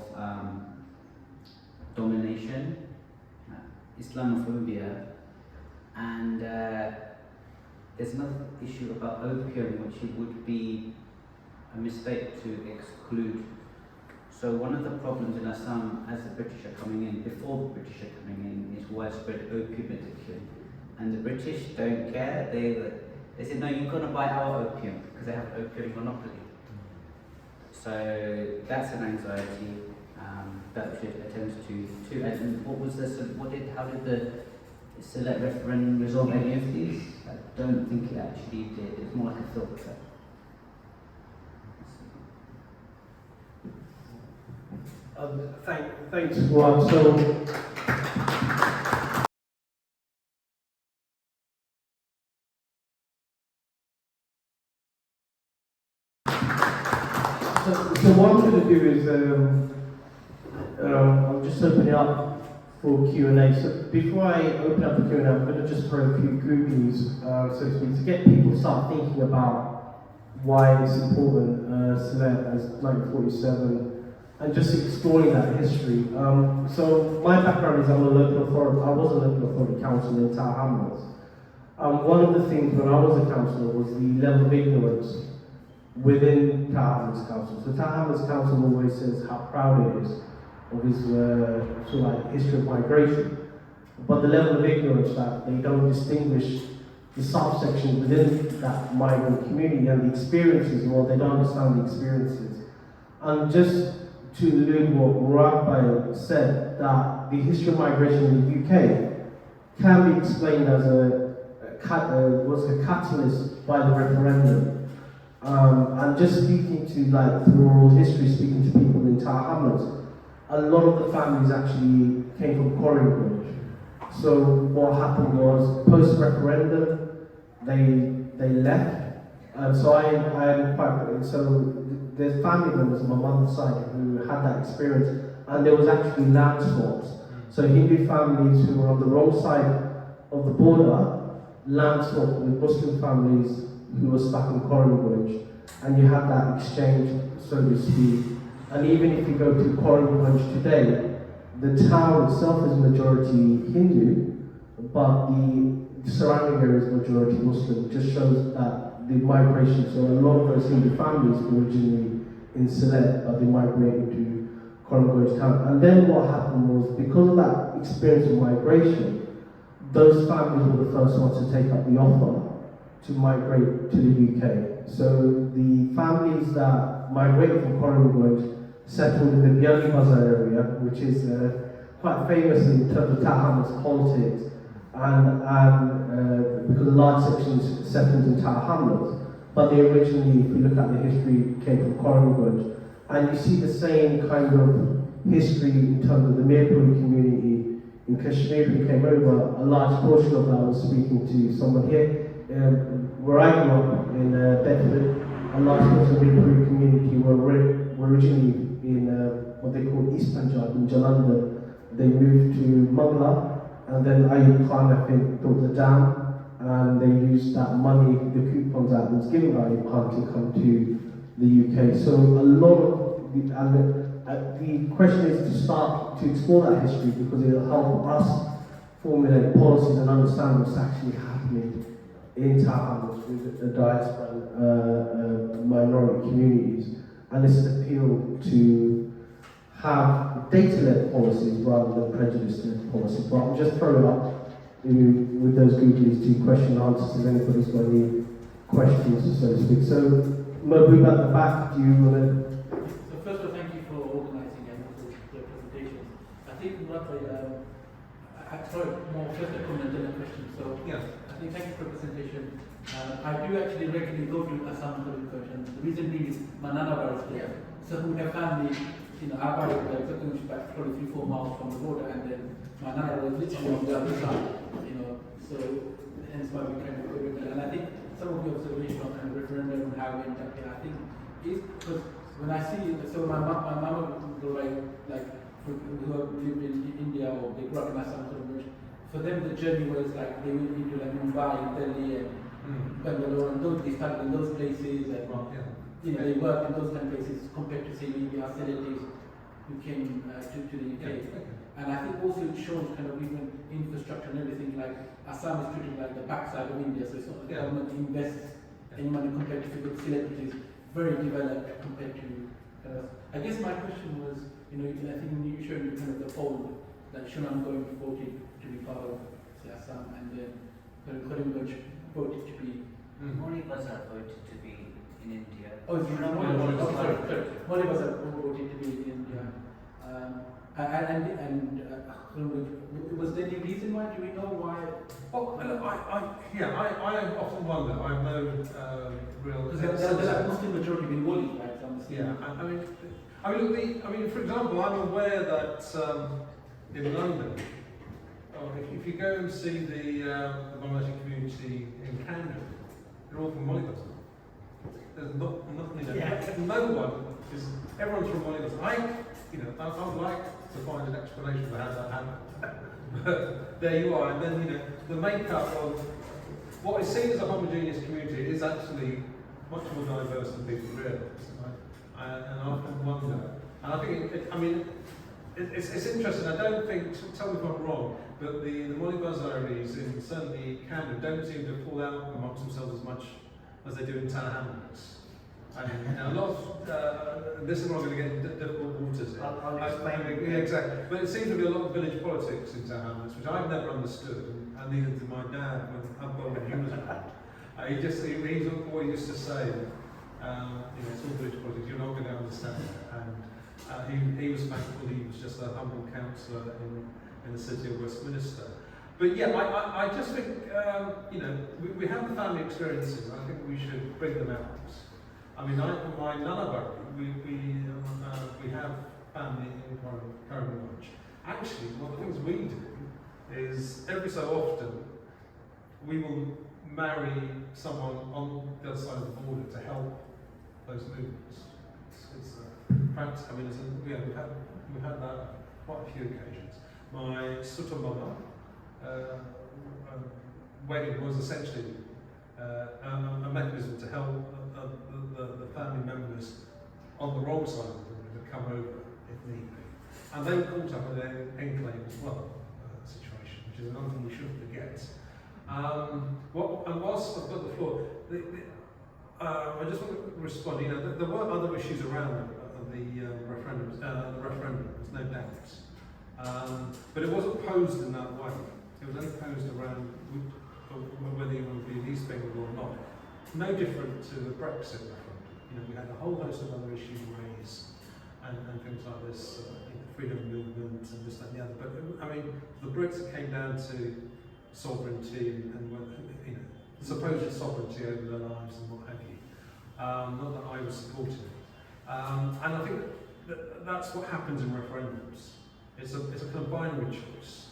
domination, Islamophobia, and there's another issue about opium, which it would be a mistake to exclude. So one of the problems in Assam, as the British are coming in, before the British are coming in, is widespread opium addiction. And the British don't care. They said, no, you've got to buy our opium, because they have opium monopoly. So that's an anxiety that we should attend to. And how did the Sylhet Referendum resolve any of these? I don't think it actually did. It's more like a filter. Thanks, Fuad. So what I'm going to do is I'll just open it up for Q&A. So before I open up the Q&A, I'm going to just throw a few groupies, so to speak, to get people to start thinking about why it's important, Sylhet as 1947, and just exploring that history. So my background is I was a local authority councillor in Tower Hamlets. One of the things when I was a councillor was the level of ignorance within Tower Hamlets Council. So Tower Hamlets Council always says how proud it is of his sort of like history of migration, but the level of ignorance that they don't distinguish the subsections within that migrant community and the experiences, or they don't understand the experiences. And just to allude what Murad said, that the history of migration in the UK can be explained as a catalyst by the referendum. And just speaking to, like, through oral history, speaking to people in Tower Hamlets, a lot of the families actually came from Qureshi. So what happened was, post-referendum, they left. And so I am quite, so there's family members on my mother's side who had that experience, and there was actually land swaps. So Hindu families who were on the wrong side of the border land swapped with Muslim families who were stuck in Qureshi, and you had that exchange, so to speak. And even if you go to Qureshi today, the town itself is majority Hindu, but the surrounding area is majority Muslim. It just shows that the migration, so a lot of those Hindu families were originally in Sylhet, but they migrated to Qureshi town. And then what happened was, because of that experience of migration, those families were the first ones to take up the offer to migrate to the UK. So the families that migrated from Qureshi settled in the Biali Bazaar area, which is quite famous in terms of Tower Hamlets politics, and because a large section is settled in Tower Hamlets, but they originally, if you look at the history, came from Qureshi. And you see the same kind of history in terms of the Mirpuri community in Kashmir who came over. A large portion of that, I was speaking to someone here, where I grew up in Bedford, a large portion of the Mirpuri community were originally in what they call East Punjab, in Jalandhar. They moved to Mangla, and then Ayub Khan, I think, built the dam, and they used that money, the coupons that was given by Ayub Khan, to come to the UK. So a lot of the question is to start to explore that history, because it will help us formulate policies and understand what's actually happening in towns with the diaspora and minority communities, and it's an appeal to have data-led policies rather than prejudice-led policies. But I'll just throw it up with those googlies to question and answers if anybody's got any questions, so to speak. So, Murad at the back, do you want to? So first of all, thank you for organising and also the presentations. I think sorry, more first a comment than a question. So Yeah. I think thank you for the presentation. I do actually regularly go to Assam for research, and the reason being is my nana is there. So we have family, our body is back probably 3-4 miles from the border, and then my nana is literally on the other side, so hence why we kind of go with that. And I think some of the observation on the referendum and how it impacted, I think is because when I see, so my mom go like who have lived in India or they grew up in Assam, for them the journey was like they went into like Mumbai, Delhi, and Bangalore, and they started in those places, and they worked in those kind of places compared to say maybe our celebrities who came to the UK. And I think also it shows kind of even infrastructure and everything, like Assam is treated like the backside of India, so it's not the government invests any money compared to the celebrities, very developed compared to I guess my question was, I think you showed kind of the fold that Shunam going voted to be part of Assam, and then Karimganj voted to be. Only Bazar voted to be in India. Oh, sorry. Bazar voted to be in India. Was there any reason why? Do we know why? Oh, I often wonder. I have no real. Because there's a Muslim majority in Wali, right? Yeah, I mean, for example, I'm aware that in London, if you go and see the Bangladeshi community in Camden, they're all from Molybus. There's no one is. Everyone's from Molybus. I would like to find an explanation for how that happened. But there you are, and then the makeup of what is seen as a homogeneous community is actually much more diverse than people realise. And I often wonder, and I think it's interesting. I don't think, tell me if I'm wrong, but the Molly-Bazaris in certainly Camden don't seem to fall out amongst themselves as much as they do in Tower Hamlets. And a lot of, this is where I'm going to get into difficult waters here. I'll explain. Yeah, exactly. But it seems to be a lot of village politics in Tower Hamlets, which I've never understood, and neither did my dad when he was around. He's what he used to say. It's all village politics, you're not going to understand it. And he was thankful he was just a humble councillor in the city of Westminster. But yeah, I just think, we have the family experiences, and I think we should bring them out. I mean, my Nunnabury, we have family in Karimganj. Actually, one of the things we do is every so often we will marry someone on the other side of the border to help those movements. It's practice. I mean, we've had that quite a few occasions. My Sutamama wedding was essentially a mechanism to help the family members on the wrong side of the border to come over if need be. And they were caught up in an enclave as well situation, which is another thing we shouldn't forget. Whilst I've got the floor, I just want to respond. There were other issues around the referendum. There's no doubt, but it wasn't posed in that way. It was only posed around whether you want to be in East Bengal or not. No different to the Brexit referendum. We had a whole host of other issues raised and things like this, freedom movement and this, that, and the other. But I mean, the Brits, it came down to sovereignty and whether, supposed sovereignty over their lives and what have you. Not that I was supporting it. And I think that's what happens in referendums. It's a kind of binary choice.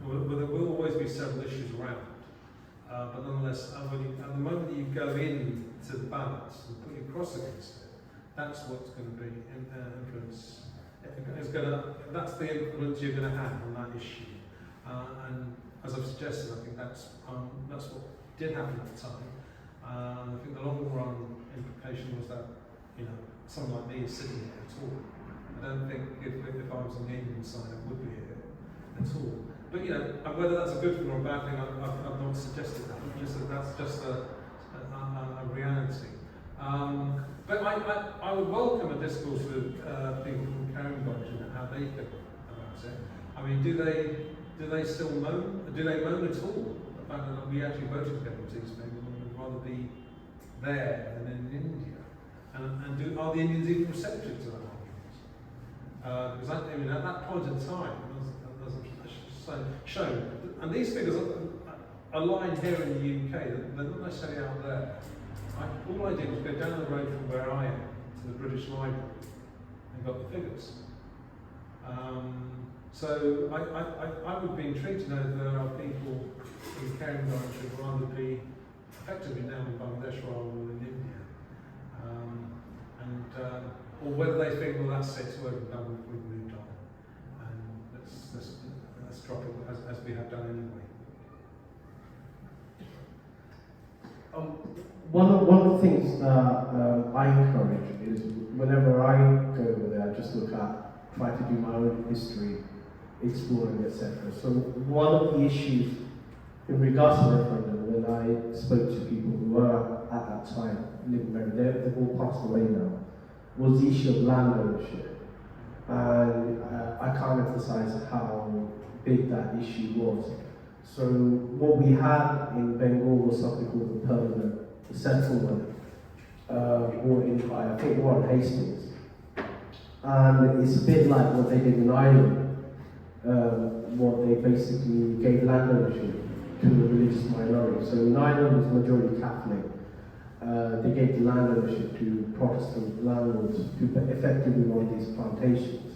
Well, there will always be several issues around. But nonetheless, at the moment that you go in to the balance and put your cross against it, that's what's going to be influence. That's the influence you're going to have on that issue. And as I've suggested, I think that's what did happen at the time. I think the long run implication was that someone like me is sitting here at all. I don't think if I was on the Indian side, I would be here at all. But you know, whether that's a good thing or a bad thing, I've not suggested that. Just that that's just a reality. But I would welcome a discourse with people from Karimgaj and how they feel about it. I mean, do they still moan? Do they moan at all? The fact that we actually voted to get Maltese, maybe would rather be there than in India. And are the Indians even receptive to that argument? Because I mean, at that point in time, there's shown, and these figures are lying here in the UK, they're not necessarily out there. All I did was go down the road from where I am to the British Library and got the figures. So I would be intrigued to know if there are people in Karimgaj who would rather be effectively down in Bangladesh rather than in India. Or whether they think, well, that's it, we've moved on. And let's drop it as we have done anyway. One of the things that I encourage is whenever I go over there, I just try to do my own history, exploring, etc. So one of the issues in regards to the referendum, when I spoke to people who were at that time living there, they've all passed away now, was the issue of land ownership. And I can't emphasize how big that issue was. So what we had in Bengal was something called the permanent settlement, brought in by, I think, Warren Hastings. And it's a bit like what they did in Ireland, what they basically gave land ownership to the religious minority. So in Ireland it was majority Catholic. They gave the land ownership to Protestant landlords who effectively run these plantations.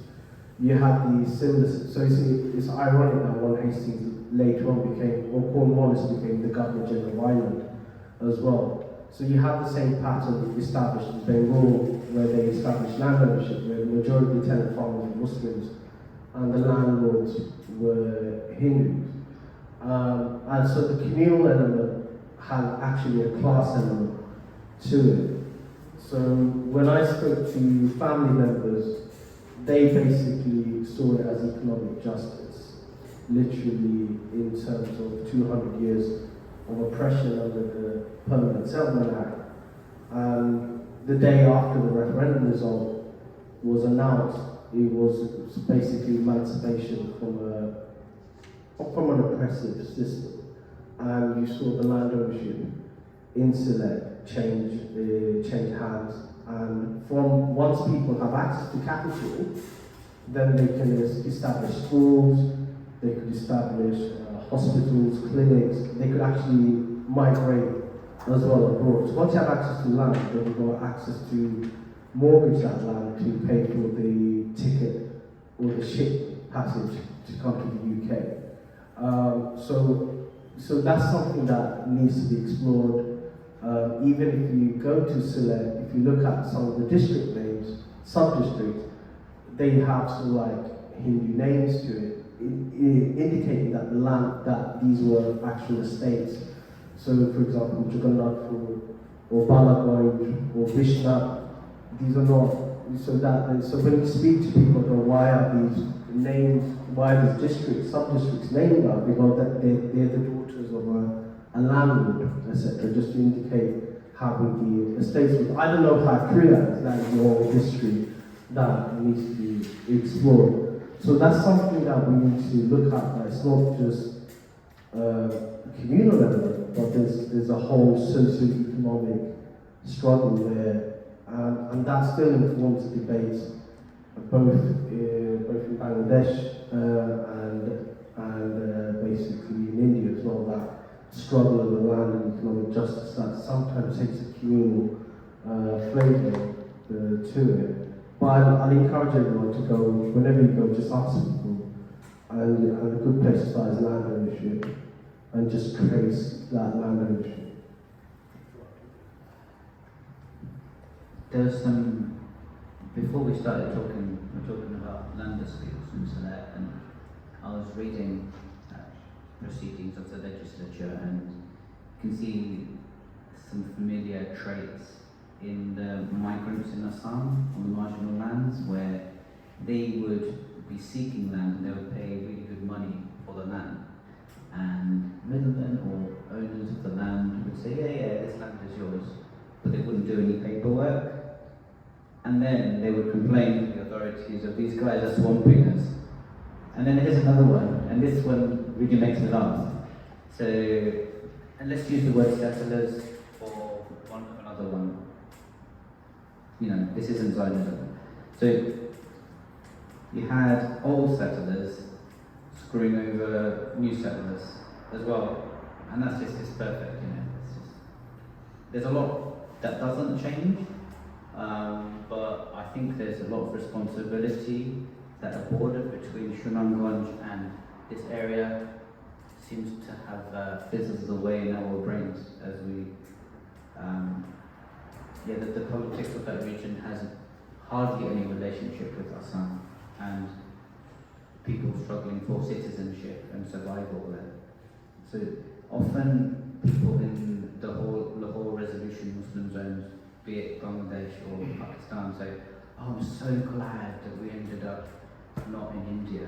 You had the similar, so it's ironic that Warren Hastings later on Cornwallis became the Governor General of Ireland as well. So you have the same pattern established in Bengal, where they established land ownership, where the majority of the tenant farmers were Muslims and the landlords were Hindus. And so the communal element had actually a class element to it. So when I spoke to family members, they basically saw it as economic justice, literally in terms of 200 years of oppression under the Permanent Settlement Act. And the day after the referendum result was announced, it was basically emancipation from an oppressive system. And you saw the land ownership in Sylhet change hands. And from once people have access to capital, then they can establish schools, they could establish hospitals, clinics, they could actually migrate as well abroad. So once you have access to land, then you've got access to mortgage that land to pay for the ticket or the ship passage to come to the UK. So that's something that needs to be explored. Even if you go to Sylhet, if you look at some of the district names, sub-districts, they have sort of like Hindu names to it, indicating that the land, that these were actual estates. So, for example, Jagannath or Balagoj or Vishnath, these are not. So when you speak to people, why are these names? Why are these districts, sub-districts named that? Because they're the daughters of a landlord, etc. Just to indicate how big the estates were. I don't know how true that is. That is more history that needs to be explored. So that's something that we need to look at. That it's not just communal element, but there's a whole socio-economic struggle there, and that still informs the debates both in Bangladesh and basically in India as well. That struggle of the land and economic justice that sometimes takes a communal flavour to it. But I'll encourage everyone to go, whenever you go, just ask people. And a good place to start is land ownership, and just trace that land ownership. There's some, before we started talking, we're talking about land disputes and so that, and I was reading proceedings of the legislature and you can see some familiar traits in the migrants in Assam on the marginal lands, where they would be seeking land and they would pay really good money for the land land. And middlemen or owners of the land would say, yeah, this land is yours, but they wouldn't do any paperwork. And then they would complain to the authorities of these guys are swamping us. And then here's another one, and this one really makes me laugh. So, and let's use the word settlers for one of another one. You know, this isn't Zionism. So, you had old settlers screwing over new settlers as well, and that's just it's perfect, you know. It's just, there's a lot that doesn't change, but I think there's a lot of responsibility that a border between Sunamganj and this area seems to have fizzled away in our brains as we, the politics of that region has hardly any relationship with Assam and people struggling for citizenship and survival there. So often people in the Lahore resolution Muslim zones, be it Bangladesh or Pakistan, say, oh, I'm so glad that we ended up not in India.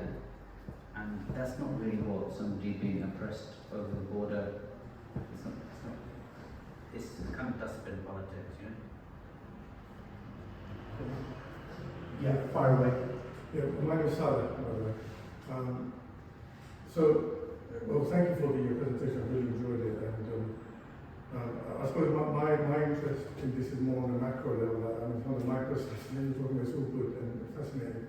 And that's not really what somebody being oppressed over the border, it's kind of dustbin politics, you know? Yeah, far away. Yeah, my name is Sylhet, by the way. Well, thank you for the presentation. I really enjoyed it. And I suppose my interest in this is more on the macro level. It's not the micro stuff. You're talking about it's all good and fascinating.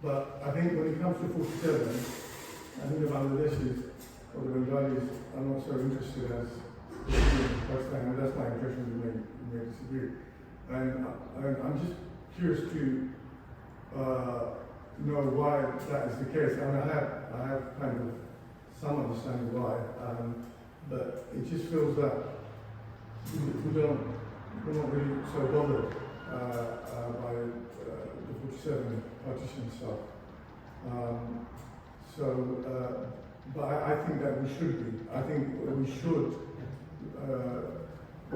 But I think when it comes to 47, I think the Bangladeshis or the Bengalis are not so interested as Pakistan, and that's my impression. You may disagree. And I'm just curious to know why that is the case. I mean, I have kind of some understanding why, but it just feels that we're not really so bothered by the 47 partition stuff. But I think that we should be. I think we should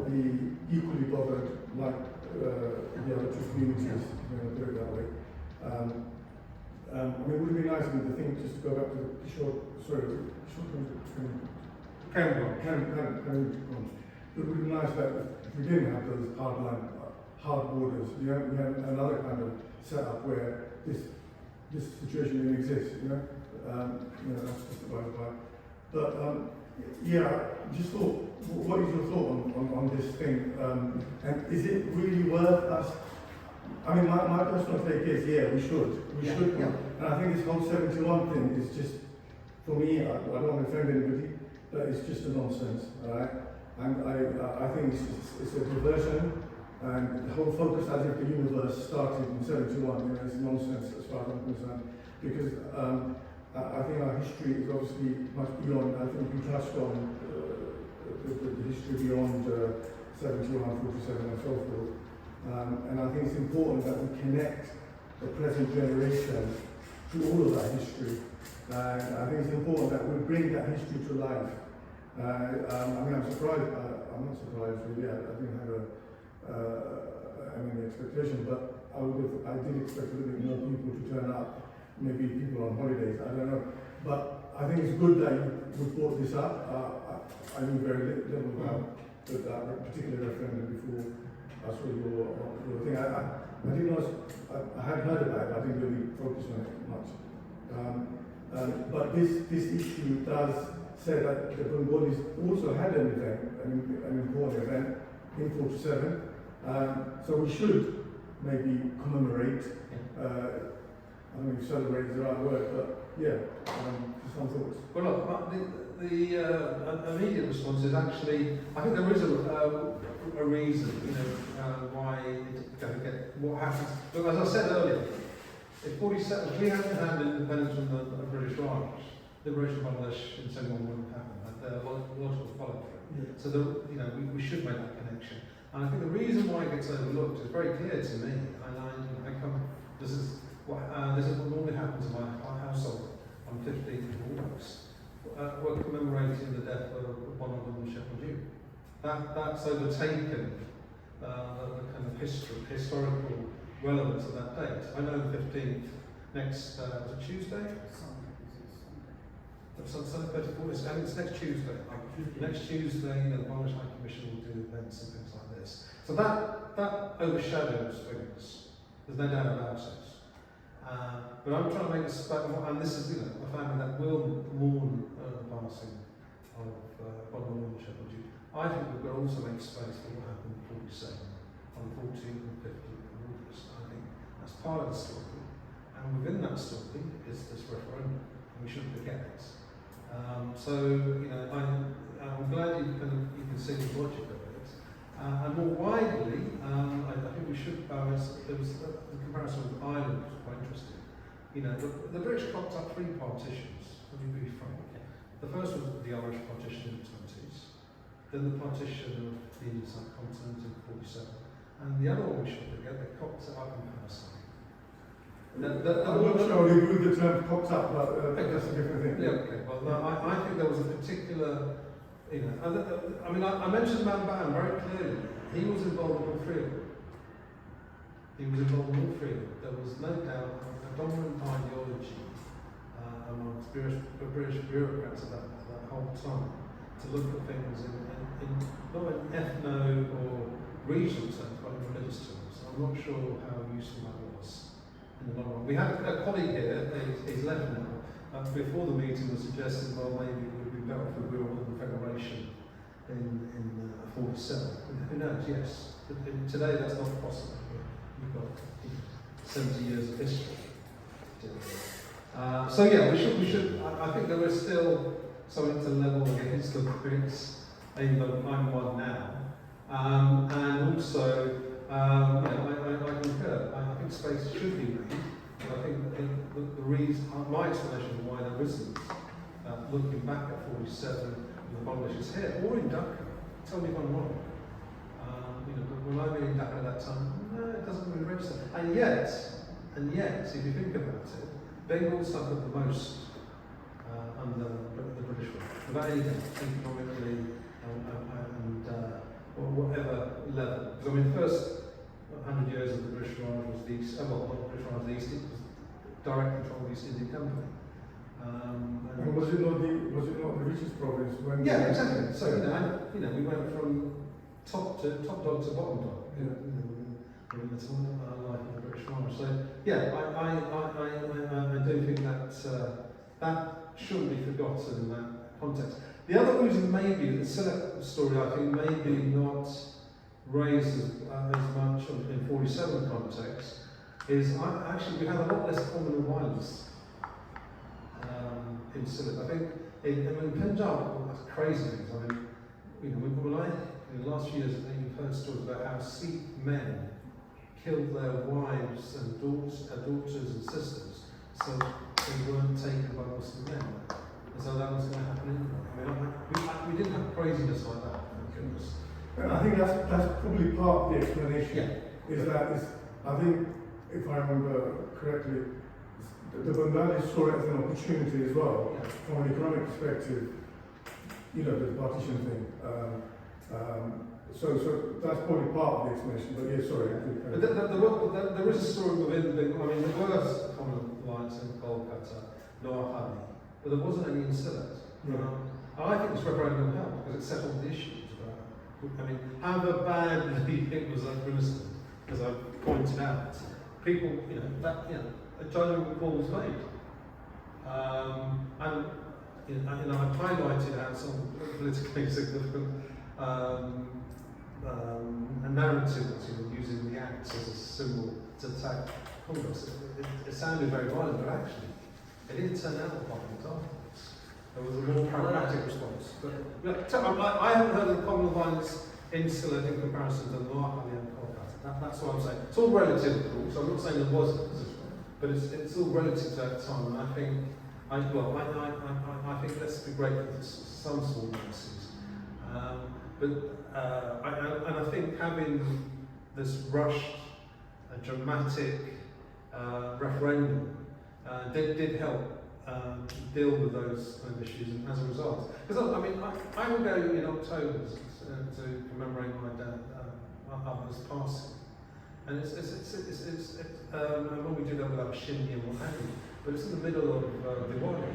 be equally bothered like the other two communities, if you want to put it that way. I mean, would it be nice to think, just to go back to the short it would be nice that if we didn't have those hard borders, we had another kind of setup where this situation didn't exist, you know? That's just about it. But just thought, what is your thought on this thing? And is it really worth us? I mean, my personal take is, we should. Yeah. And I think this whole 71 thing is just, for me, I don't want to offend anybody, but it's just a nonsense, all right? And I think it's a diversion, and the whole focus as if the universe started in 71, it's nonsense as far as I'm concerned, because I think our history is obviously much beyond. I think we touched on the history beyond 71, 47 and so forth. And I think it's important that we connect the present generation to all of that history. I think it's important that we bring that history to life. I'm surprised, I'm not surprised really, I didn't have any expectation, but I did expect a little bit more people to turn up, maybe people on holidays, I don't know. But I think it's good that you brought this up. I knew very little about that particular referendum before I saw your thing. I didn't know, I had heard about it, I didn't really focus on it much. But this issue does say that the Bengalis also had an event, an important event in 47. So we should maybe commemorate. I don't know if celebrate is the right word, but some thoughts. Well, look, the immediate response is actually, I think there is a reason, why it's going to get what happens. Look, as I said earlier, if 47, if we hadn't had independence from the British Raj, liberation of Bangladesh in 71 wouldn't happen. A lot of follow through. Yeah. So we should make that connection. And I think the reason why it gets overlooked is very clear to me. This is what normally happens in my household on 15th of August. We're commemorating the death of one of them, Shepherd Jew. That's overtaken the kind of historical relevance of that date. I know the 15th next was it Tuesday? Sunday 34th, and it's next Tuesday. Next Tuesday, the Bangladesh High Commission will do events and things like this. So that overshadows things. There's no doubt about it. But I'm trying to make a space, and this is, a family that will mourn the passing of Bob Shepherd. I think we've got to also make space for what happened in 47, on the 14th and 15th of August. I think that's part of the story. And within that story is this referendum, and we shouldn't forget it. I'm glad you can see the logic of it. And more widely, I think we should balance. There was the comparison with Ireland was quite interesting. The British cocked up 3 partitions. Let me be frank. The first was the Irish partition in the 20s, then the partition of the Indian subcontinent in 47, and the other one we should forget, they cocked it up in Hason. I'm not sure I agree with the term cocked up, but that's a different thing. Yeah, okay. Well, no, I think there was a particular, I mentioned Mountbatten very clearly. He was involved in all 3 of them. He was involved in all 3 of them. There was no doubt a dominant ideology amongst British bureaucrats at that whole time to look at things in not in ethno or regional terms, but in religious terms. I'm not sure how useful that was in the long run. We had a colleague here, he's left now, before the meeting was suggested, well, maybe it would be better if we were all in the Federation in 47. Who knows, yes. But today that's not possible. We've got 70 years of history. So yeah, we should. I think there is still something to level against the Brits, even though I'm one now. And also, I concur. I think space should be made. And I think the reason, my explanation of why there isn't, looking back at 47, the Bangladesh is here, or in Dhaka. Tell me if I'm wrong. But when I been in Dhaka at that time, no, it doesn't really register. And yet, if you think about it, Bengal suffered the most under the British rule, without any doubt, economically or whatever level. Because the first 100 years of the British Raj was the East, not the British Raj, the East, it was direct control of the East India Company. And was it not the richest province when? Yeah, exactly. So we went from top dog to bottom dog. In the time life of the British Raj. So yeah, I do think that shouldn't be forgotten in that context. The other reason maybe the Sylhet story I think maybe not raised as much in 47 context is actually we had a lot less communal violence in Sylhet. I think in Punjab that's crazy things. When in the last few years you've heard stories about how Sikh men killed their wives and daughters and sisters so they weren't taken by Muslim men. And so that was going to happen in we didn't have craziness like that, thank goodness. And I think that's probably part of the explanation. Yeah. I think, if I remember correctly, the Bangladesh saw it as an opportunity as well, from an economic perspective, the partition thing. So that's probably part of the explanation, but yeah, sorry. But there is a story within there was common lines in Kolkata, Noahani, but there wasn't any in Sylhet. I think this referendum helped because it settled the issues about, however badly it was administered, as I pointed out, people, a judgment call was made. I've highlighted out some politically significant a narrative that's using the acts as a symbol to attack Congress. It sounded very violent, but actually, it didn't turn out violent afterwards. There was a more pragmatic response. But I haven't heard of common violence in Sylhet in comparison to Noahani and Kolkata. That's what I'm saying. It's all relative, of course. I'm not saying there wasn't, but it's all relative to that time. And I think, I think let's be grateful for some small mercies. And I think having this rushed, dramatic referendum did help deal with those kind of issues, and as a result, because I will go in October to commemorate my dad, his passing, and and when we do that without shindy and what have you, but it's in the middle of Diwali,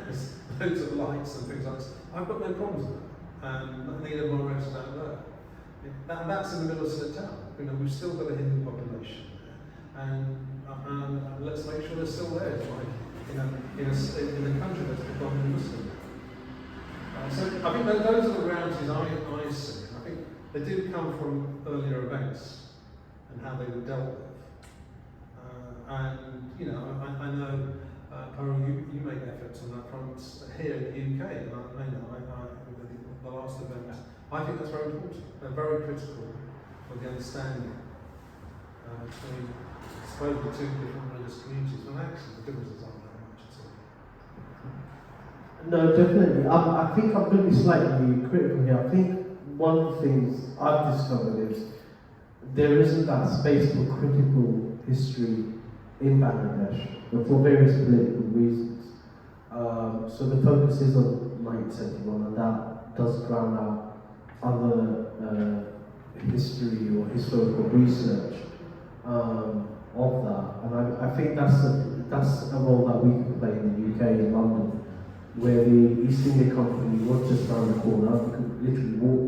There's loads of lights and things like this. I've got no problems with that. And neither have my relatives down there. That's in the middle of Sylhet town. You know, we've still got a Hindu population there. And let's make sure they're still there. It's like, you know, in a country that's becoming Muslim. So I think that those are the realities I see. I think they do come from earlier events and how they were dealt with. And you know, I know, Paru, you make efforts on that front here in the UK, and the last event, I think that's very important. They're very critical for the understanding between, I suppose, the two different religious communities, when actually the differences aren't that much at all. No, definitely. I think I'm going to be slightly critical here. I think one of the things I've discovered is there isn't that space for critical history in Bangladesh, but for various political reasons. So the focus is on 1971, and that does drown out other history or historical research of that. And I think that's a role that we can play in the UK, in London, where the East India Company was just around the corner. We could literally walk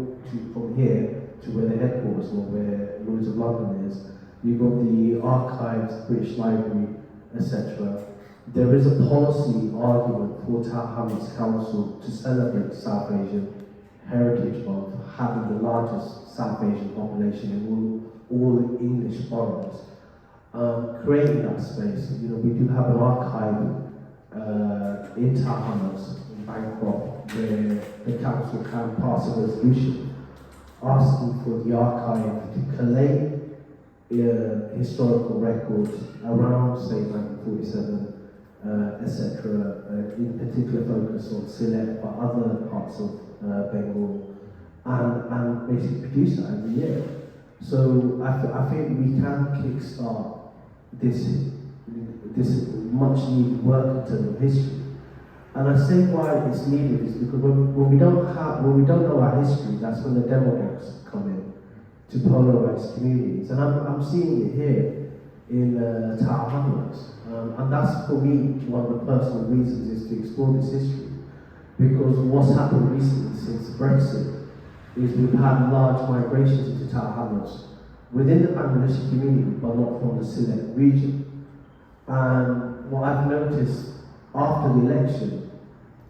from here to where the headquarters or where Lloyd's of London is. You've got the archives, British Library, etc. There is a policy argument for Tower Hamlets Council to celebrate South Asian Heritage Month, having the largest South Asian population in all the English boroughs. Creating that space, you know, we do have an archive in Tower Hamlets in Bangkok where the council can pass a resolution asking for the archive to collate historical records around, say, 1947, etc., in particular focus on Sylhet, but other parts of Bengal, and basically produce that every year. So I think we can kickstart this much needed work in terms of history. And I say why it's needed is because when we don't know our history, that's when the demagogues come in to polarize communities. And I'm seeing it here in Tower Hamlets. And that's, for me, one of the personal reasons is to explore this history. Because what's happened recently since Brexit is we've had large migrations into Tower Hamlets within the Bangladeshi community, but not from the Sylhet region. And what I've noticed after the election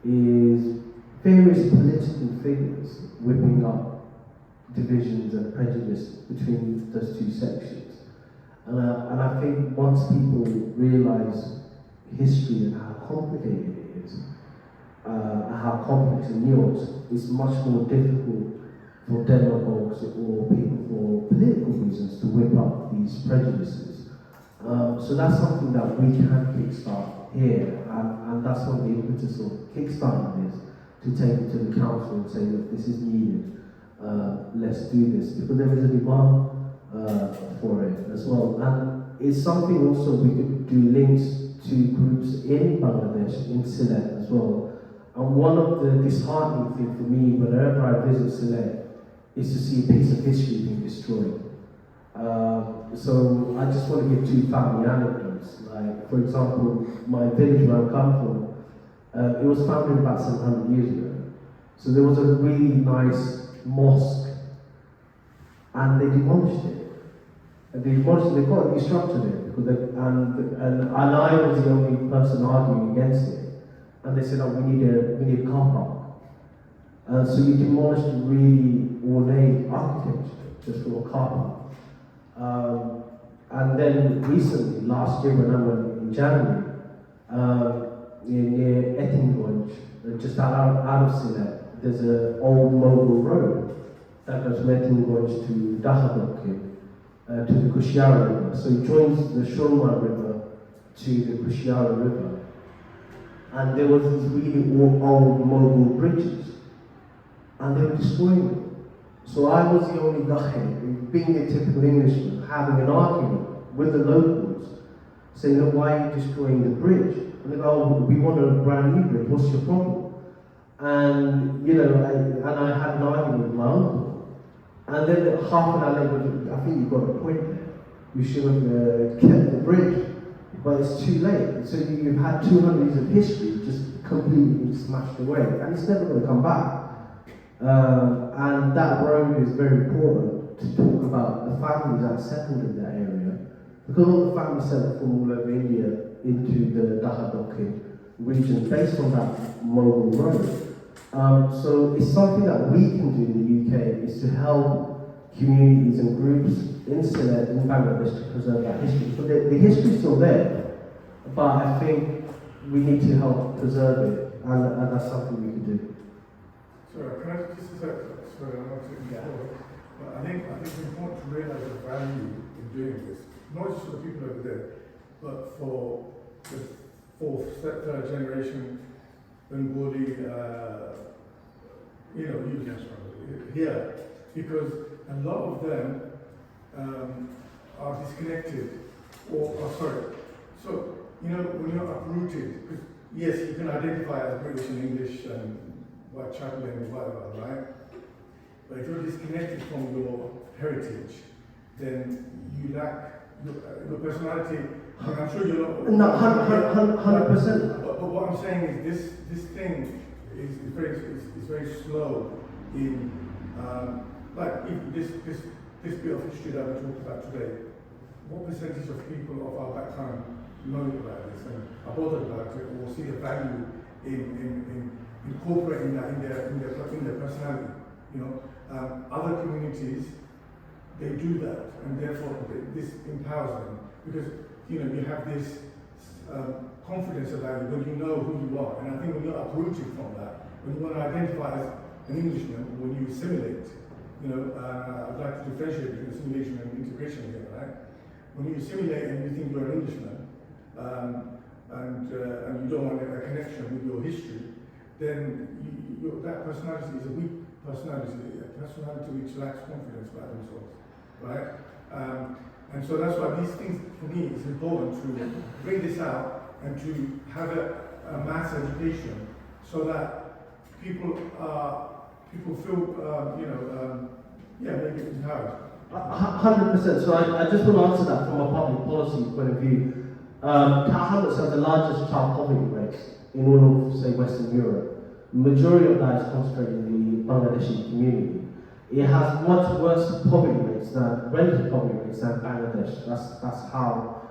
is various political figures whipping up divisions and prejudice between those two sections. And I think once people realise history and how complicated it is, and how complex and nuanced, it's much more difficult for demagogues or people for political reasons to whip up these prejudices. So that's something that we can kickstart here, and that's what the impetus of kickstarting is, to take it to the council and say, look, this is needed, let's do this, because there is a demand for it as well. And it's something also we could do links to groups in Bangladesh, in Sylhet as well. And one of the disheartening things for me whenever I visit Sylhet is to see a piece of history being destroyed. So I just want to give two family anecdotes. Like, for example, my village where I come from, it was founded about 700 years ago. So there was a really nice mosque, and they demolished it. They got a new structure there, because and I was the only person arguing against it. And they said, oh, we need a car park. So you demolished a really ornate architecture just for a car park. And then recently, last year when I went in January, near Ettinggonj, just out of Sylhet, there's an old Mughal road that goes from Ettinggonj to Dahablokin, to the Kushiara River. So it joins the Shulma River to the Kushiara River. And there was these really old Mughal bridges, and they were destroying them. So I was the only guy, being a typical Englishman, having an argument with the locals, saying, look, why are you destroying the bridge? And they go, oh, we want a brand new bridge, what's your problem? And, you know, I had an argument with my uncle. And then half an hour later, I think you got a point there. You should have kept the bridge. but it's too late. So you've had 200 years of history just completely smashed away, and it's never going to come back. And that road is very important to talk about the families that settled in that area, because all the families settled from all over India into the Dahadokin region based on that Mogul road. So it's something that we can do in the UK, is to help communities and groups in Sylhet, in Bangladesh, to preserve that history. So the history is still there, but I think we need to help preserve it, and that's something we can do. Sorry, can I just say, sorry, I'm not saying but I think it's important to realise the value in doing this, not just for the people over there, but for the fourth, third generation Bengali, users here, because a lot of them are disconnected, so, when you're uprooted, because yes, you can identify as British and English and Whitechapel and whatever, right? But if you're disconnected from your heritage, then you lack your personality. I'm sure you're not. No, 100%. But what I'm saying is this thing is very slow in like if this bit of history that we talked about today. What percentage of people of our background know about this and are bothered about it, or see the value in incorporating that in their personality? Other communities, they do that, and therefore this empowers them, because you have this confidence about you when you know who you are. And I think when you're uprooted from that, when you want to identify as an Englishman, when you assimilate, I'd like to differentiate between assimilation and integration here, right? When you assimilate and you think you're an Englishman, and you don't want a connection with your history, then that personality is a weak personality, a personality which lacks confidence about themselves, right? And so that's why these things, for me, it's important to bring this out and to have a mass education, so that people feel, maybe empowered. 100%. So I just want to answer that from a public policy point of view. Hamlets have the largest child poverty rates in all of, say, Western Europe. The majority of that is concentrated in the Bangladeshi community. It has much worse poverty rates relative poverty rates than Bangladesh. That's how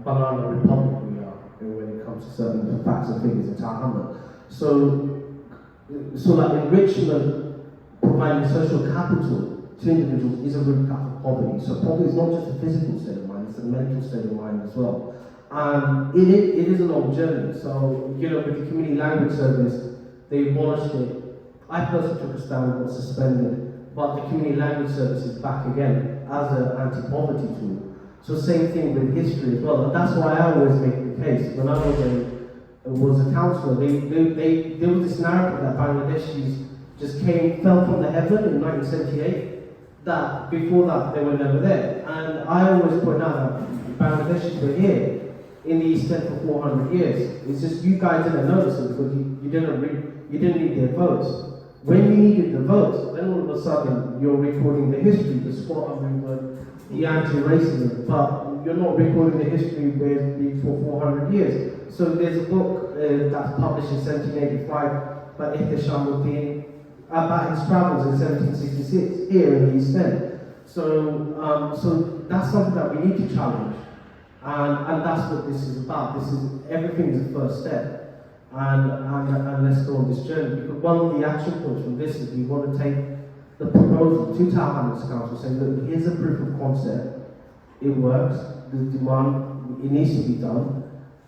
banana republic we are when it comes to certain facts and figures in Hamlet. So like enrichment, providing social capital to individuals is a root cause of poverty. So poverty is not just a physical state of mind, it's a mental state of mind as well. And it is a long journey. So, with the community language service, they abolished it. I personally took a stand, got suspended, but the community language service is back again as an anti-poverty tool. So same thing with history as well. And that's why I always make the case. When I was a counsellor, there was this narrative that Bangladeshis just fell from the heaven in 1978. That before that they were never there. And I always point out that Bangladeshis were here in the East End for 400 years. It's just you guys didn't notice it because you didn't need their votes. When you needed the votes, then all of a sudden you're recording the history, the squatter movement, the anti-racism, but you're not recording the history for 400 years. So there's a book that's published in 1785 by Ihtisham about his travels in 1766 here in the East End. So that's something that we need to challenge. And that's what this is about. Everything is a first step, and let's go on this journey. Because one of the action points from this is we want to take the proposal to Tower Hamlets Council, saying, look, here's a proof of concept. It works. The demand, it needs to be done.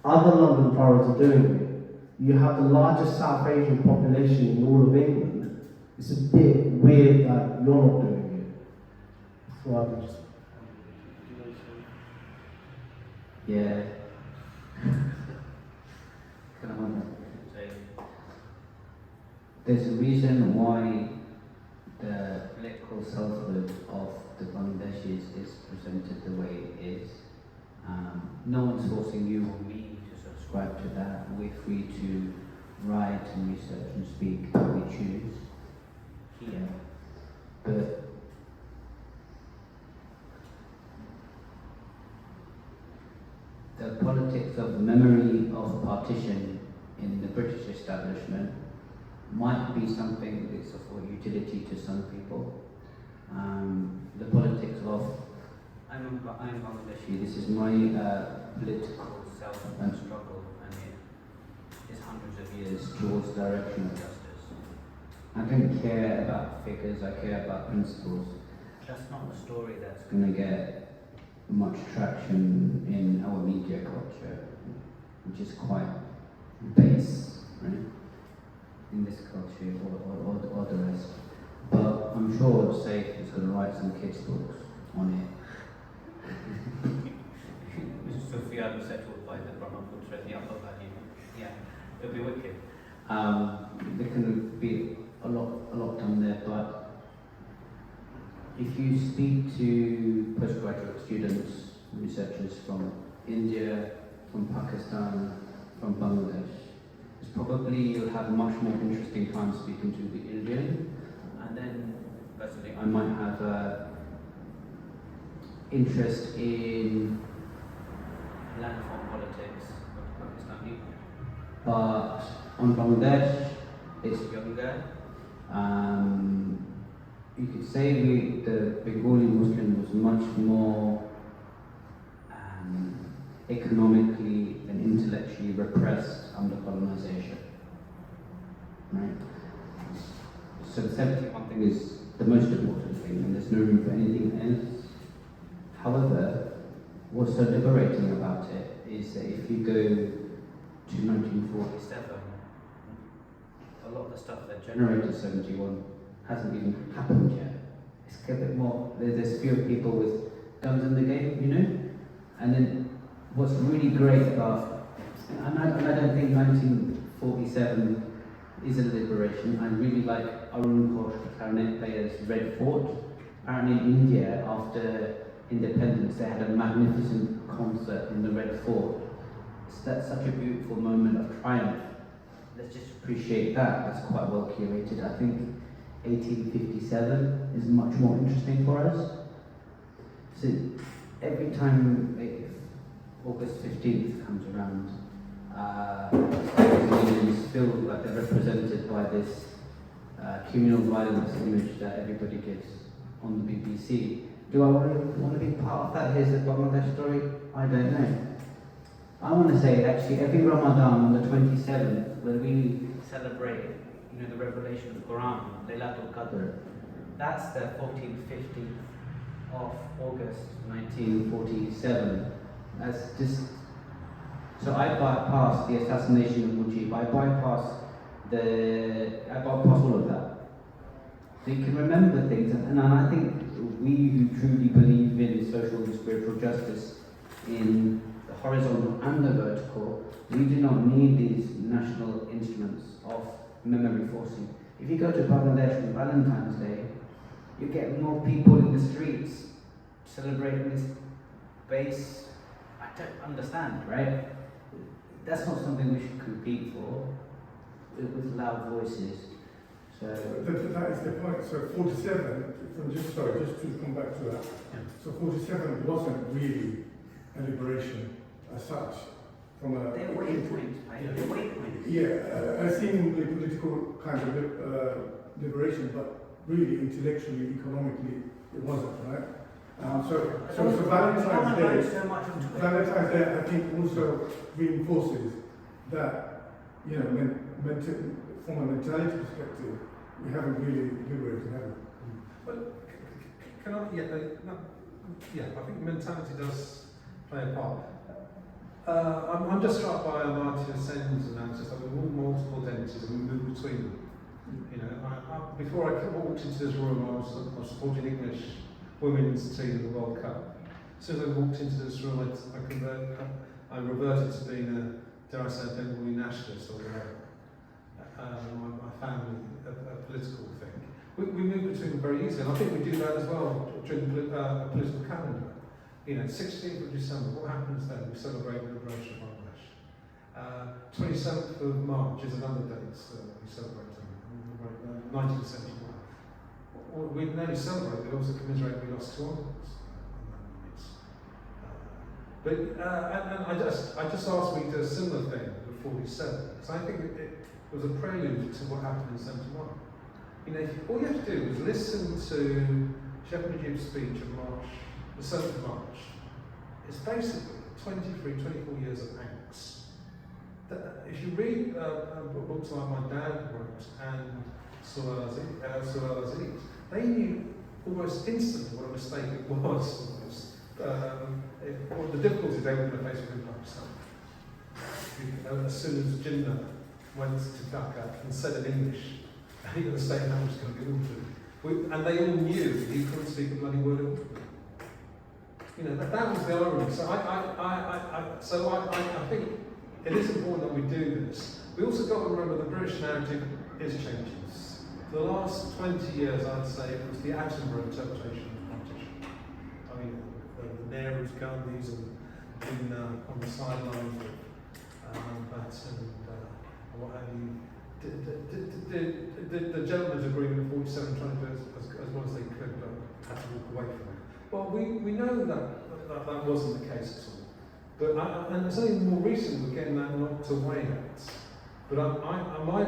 Other London boroughs are doing it. You have the largest South Asian population in all of England. It's a bit weird that you're not doing it. Fuad, just. Yeah. There's a reason why the political selfhood of the Bangladeshis is presented the way it is. No one's forcing you or me to subscribe to that. We're free to write and research and speak how we choose here. But the politics of the memory of partition in the British establishment might be something that's of utility to some people. The politics of I'm Bangladeshi, this is my political self and struggle, and it is hundreds of years towards the direction of justice. I don't care about figures, I care about principles. That's not a story that's going to get much traction in our media culture, which is quite base, right? In this culture or the rest. But I'm sure Safe is going to write some kids' books on it. So Fuad was settled by the Brahmaputra at the upper valley. Yeah, it'll be wicked. There can be a lot done there, but if you speak to postgraduate students, researchers from India, from Pakistan, from Bangladesh, it's probably you'll have a much more interesting time speaking to the Indian, and then personally I might have interest in landform politics of Pakistani. But on Bangladesh, it's younger. You could say the Bengali Muslim was much more economically and intellectually repressed under colonization. Right? So the 71 thing is the most important thing, and there's no room for anything else. However, what's so liberating about it is that if you go to 1947, a lot of the stuff that generated 71 hasn't even happened yet. It's a bit more, there's fewer people with guns in the game, you know? And then what's really great about, and I don't think 1947 is a liberation. I really like Arun Ghosh, the clarinet player's Red Fort. Apparently in India, after independence, they had a magnificent concert in the Red Fort. That's such a beautiful moment of triumph. Let's just appreciate that. That's quite well curated. I think 1857 is much more interesting for us. So every time August 15th comes around, Indians feel like they're represented by this communal violence image that everybody gives on the BBC. Do I want to be part of that? Here's the Bangladesh story. I don't know. I want to say actually every Ramadan on the 27th, when we celebrate, the revelation of the Quran, Laylatul Qadr, that's the 14th, 15th of August 1947. That's just. So I bypassed the assassination of Mujib. I bypassed all of that. So you can remember things, and I think we who truly believe in social and spiritual justice, in the horizontal and the vertical, we do not need these national instruments of memory forcing. If you go to Bangladesh on Valentine's Day, you get more people in the streets celebrating this base. I don't understand, right? That's not something we should compete for with loud voices. So that is the point. So 47, just to come back to that. Yeah. So 47 wasn't really a liberation as such. From a they're waypoints, right? They're waypoints. Yeah, a seemingly political kind of liberation, but really intellectually, economically, it wasn't, right? So Valentine's Day, I think, also reinforces that, from a mentality perspective, we haven't really liberated, have we? But can I? I think mentality does play a part. I'm just struck by Amartya Sen's analysis that we want multiple identities and we move between them. Before I walked into this room, I was supporting English women's team in the World Cup. As soon as I walked into this room, I reverted to being a, dare I say, a Bengali nationalist or whatever. My family, a political thing. We move between them very easily, and I think we do that as well during a political calendar. 16th of December, what happens then? We celebrate the liberation of Bangladesh. 27th of March is another date that we celebrate, 1971. We not only celebrate, we also commiserate we lost 2 uncles. But and I just asked me to do a similar thing with 47, because I think it was a prelude to what happened in 71. You know, all you have to do is listen to Shepherd Najeeb's speech of March, the 7th of March. It's basically 23, 24 years of angst. If you read books like my dad wrote and Sylhet Referendum, they knew almost instantly what a mistake it was. The difficulties they were going to face within Pakistan. As soon as Jinnah went to Dhaka and said in English, he was saying that was going to be Urdu. And they all knew he couldn't speak a bloody word of Urdu. You know, that was the irony. So I think it is important that we do this. We also got to remember the British narrative is changing. For the last 20 years, I'd say it was the Attenborough interpretation of partition. I mean, the Nehru's, Gandhi's, and been on the sidelines of Batten and what have you. The gentleman's agreement 47 trying to do as well as they could, but had to walk away from it. Well, we know that wasn't the case at all. But and it's only more recent we're getting that knocked away at. But my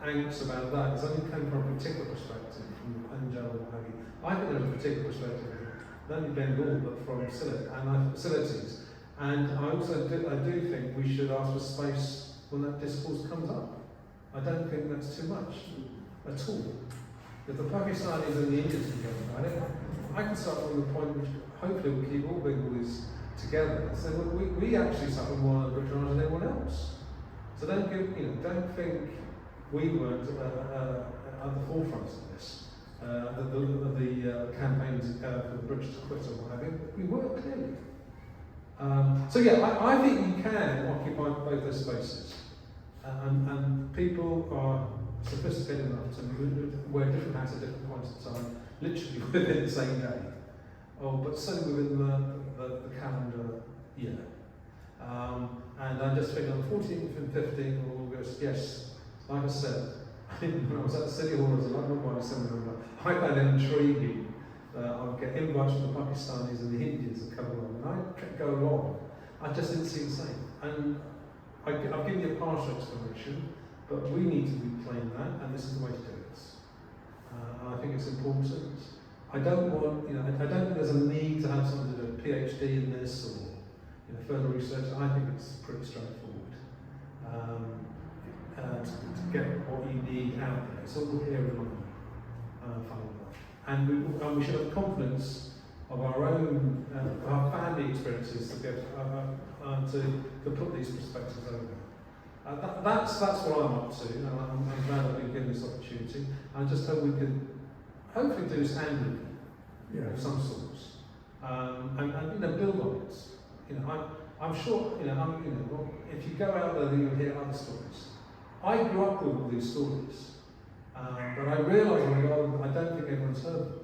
angst about that is only come from a particular perspective, from Punjab and what have you. I think there's a particular perspective, not only Bengal, but from Sylhetis. And I also do think we should ask for space when that discourse comes up. I don't think that's too much at all. If the Pakistanis and the Indians can get about it, I can start from the point which hopefully will keep all Bengalis together. So we actually suffer more than Britain than anyone else. So don't think we weren't at the forefront of this. The campaigns for the British to quit or what have you. We were clearly. So yeah, I think you can occupy both those spaces. And people are sophisticated enough to wear different hats at different points in time, literally within the same day, but certainly within the calendar year. And I just think on the 14th and 15th of August, yes, like I said, when I was at the City Hall as a London Body Assembly, I found it intriguing. I would get invites from the Pakistanis and the Indians that come along, and I go along. I just didn't see the same. And I've given you a partial explanation, but we need to be playing that, and this is the way to do it. And I think it's important. I don't think there's a need to have someone to do a PhD in this or further research. I think it's pretty straightforward to get what you need out there. It's all here in London, and we should have confidence of our own, our family experiences to get to put these perspectives over. That's what I'm up to, and I'm glad I've been given this opportunity. I just hope we can hopefully do this annually, of some sorts, and build on it. I'm sure, if you go out there, you'll hear other stories. I grew up with all these stories, but I realised when I got on, I don't think everyone's heard them.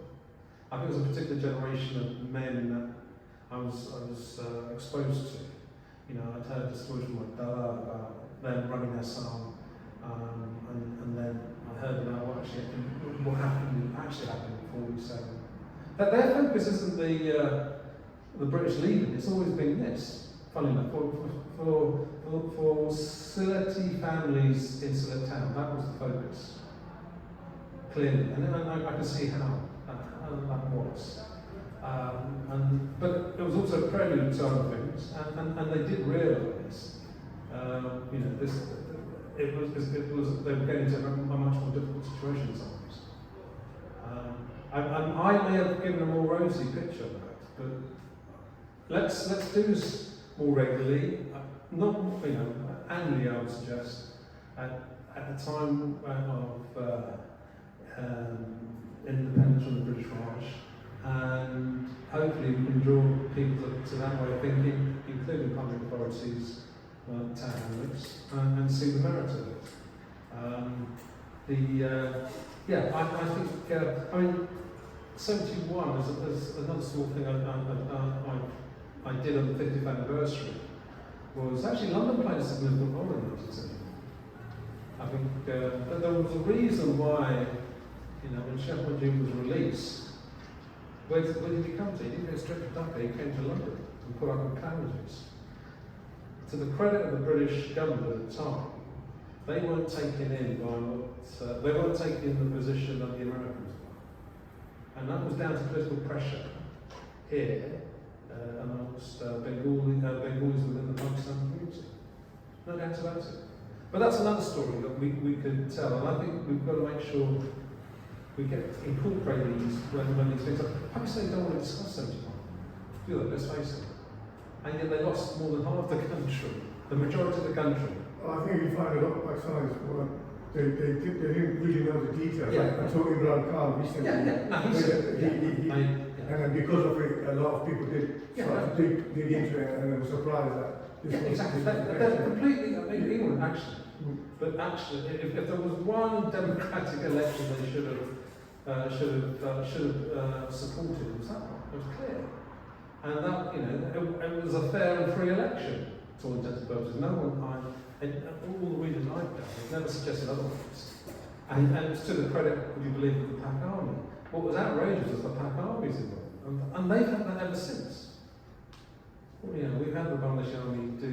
I think it was a particular generation of men that I was exposed to. I'd heard the stories from my dad about them running Assam, and then I heard about what actually happened in 47. But their focus isn't the British leaving, it's always been this. Funny enough, for Sylheti families in Sylhet town, that was the focus, clearly, and then I can see how that was. But it was also a prelude to other things, and they did realise, they were getting into a much more difficult situation in some ways. And I may have given a more rosy picture of that, but let's do this more regularly, not annually. I would suggest at the time of independence from the British Raj, and hopefully we can draw people to that way of thinking, including public authorities, town hamlets, and see the merit of it. I think 71 is another small thing I did on the 50th anniversary was actually London played a significant role in 1970. I think that there was a reason why, when Shepherd was released, where did he come to? He didn't go straight to Dhaka, he came to London. and put up with challenges. To the credit of the British government at the time, they weren't taken in by what, they weren't taken in the position that the Americans were. And that was down to political pressure here amongst Bengalis within the Pakistan community. No doubt about it. But that's another story that we could tell, and I think we've got to make sure we incorporate these when these things are. Pakistan don't want to discuss 75. Do they? Let's face it. And yet they lost more than half the country, the majority of the country. I think you find a lot of Pakistanis, they didn't really know the details. Yeah. Until Imran Khan recently. And then because of it, a lot of people did start to dig into it, and they were surprised that this was exactly. this They're completely, I mean, England actually. But actually, if there was one democratic election they should have supported, it was that one. It was clear. And that, you know, it was a fair and free election to all intents and purposes. No one, all the readers I've done, have never suggested otherwise. And it's to the credit, would you believe, of the Pak Army. What was outrageous was the Pak Army's involved. And they've had that ever since. Well, you know, we've had the Bangladesh Army do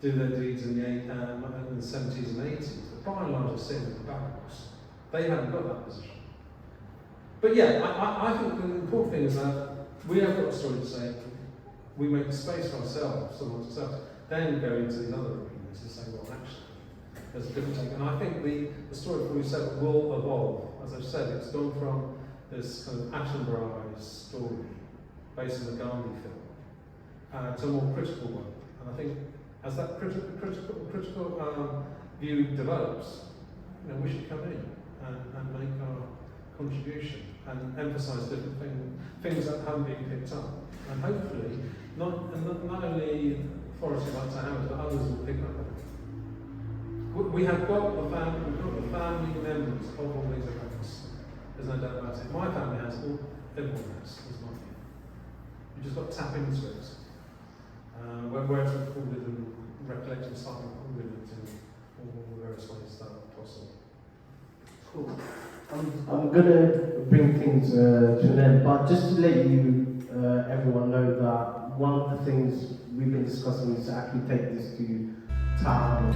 their deeds in the 70s and 80s, but by and large, it's sitting at the barracks. They haven't got that position. But yeah, I think the important thing is that we have got a story to say. We make the space for ourselves, amongst ourselves, then go into these other arenas and say, well, actually, there's a different take. And I think the story for reset will evolve. As I've said, it's gone from this kind of action-barrage story based on the Gandhi film to a more critical one. And I think as that critical view develops, you know, we should come in and make our contribution and emphasise different things that haven't been picked up. And hopefully, not only authorities like Sahara, but others will pick up on it. We have got the family members of all these events. There's no doubt about it. My family has, everyone has, is my view. You just got to tap into it. Where it's recorded and recollecting something recorded it in all the various ways that are possible. Cool. I'm going to bring things to an end, but just to let you, everyone know that one of the things we've been discussing is to actually take this to town.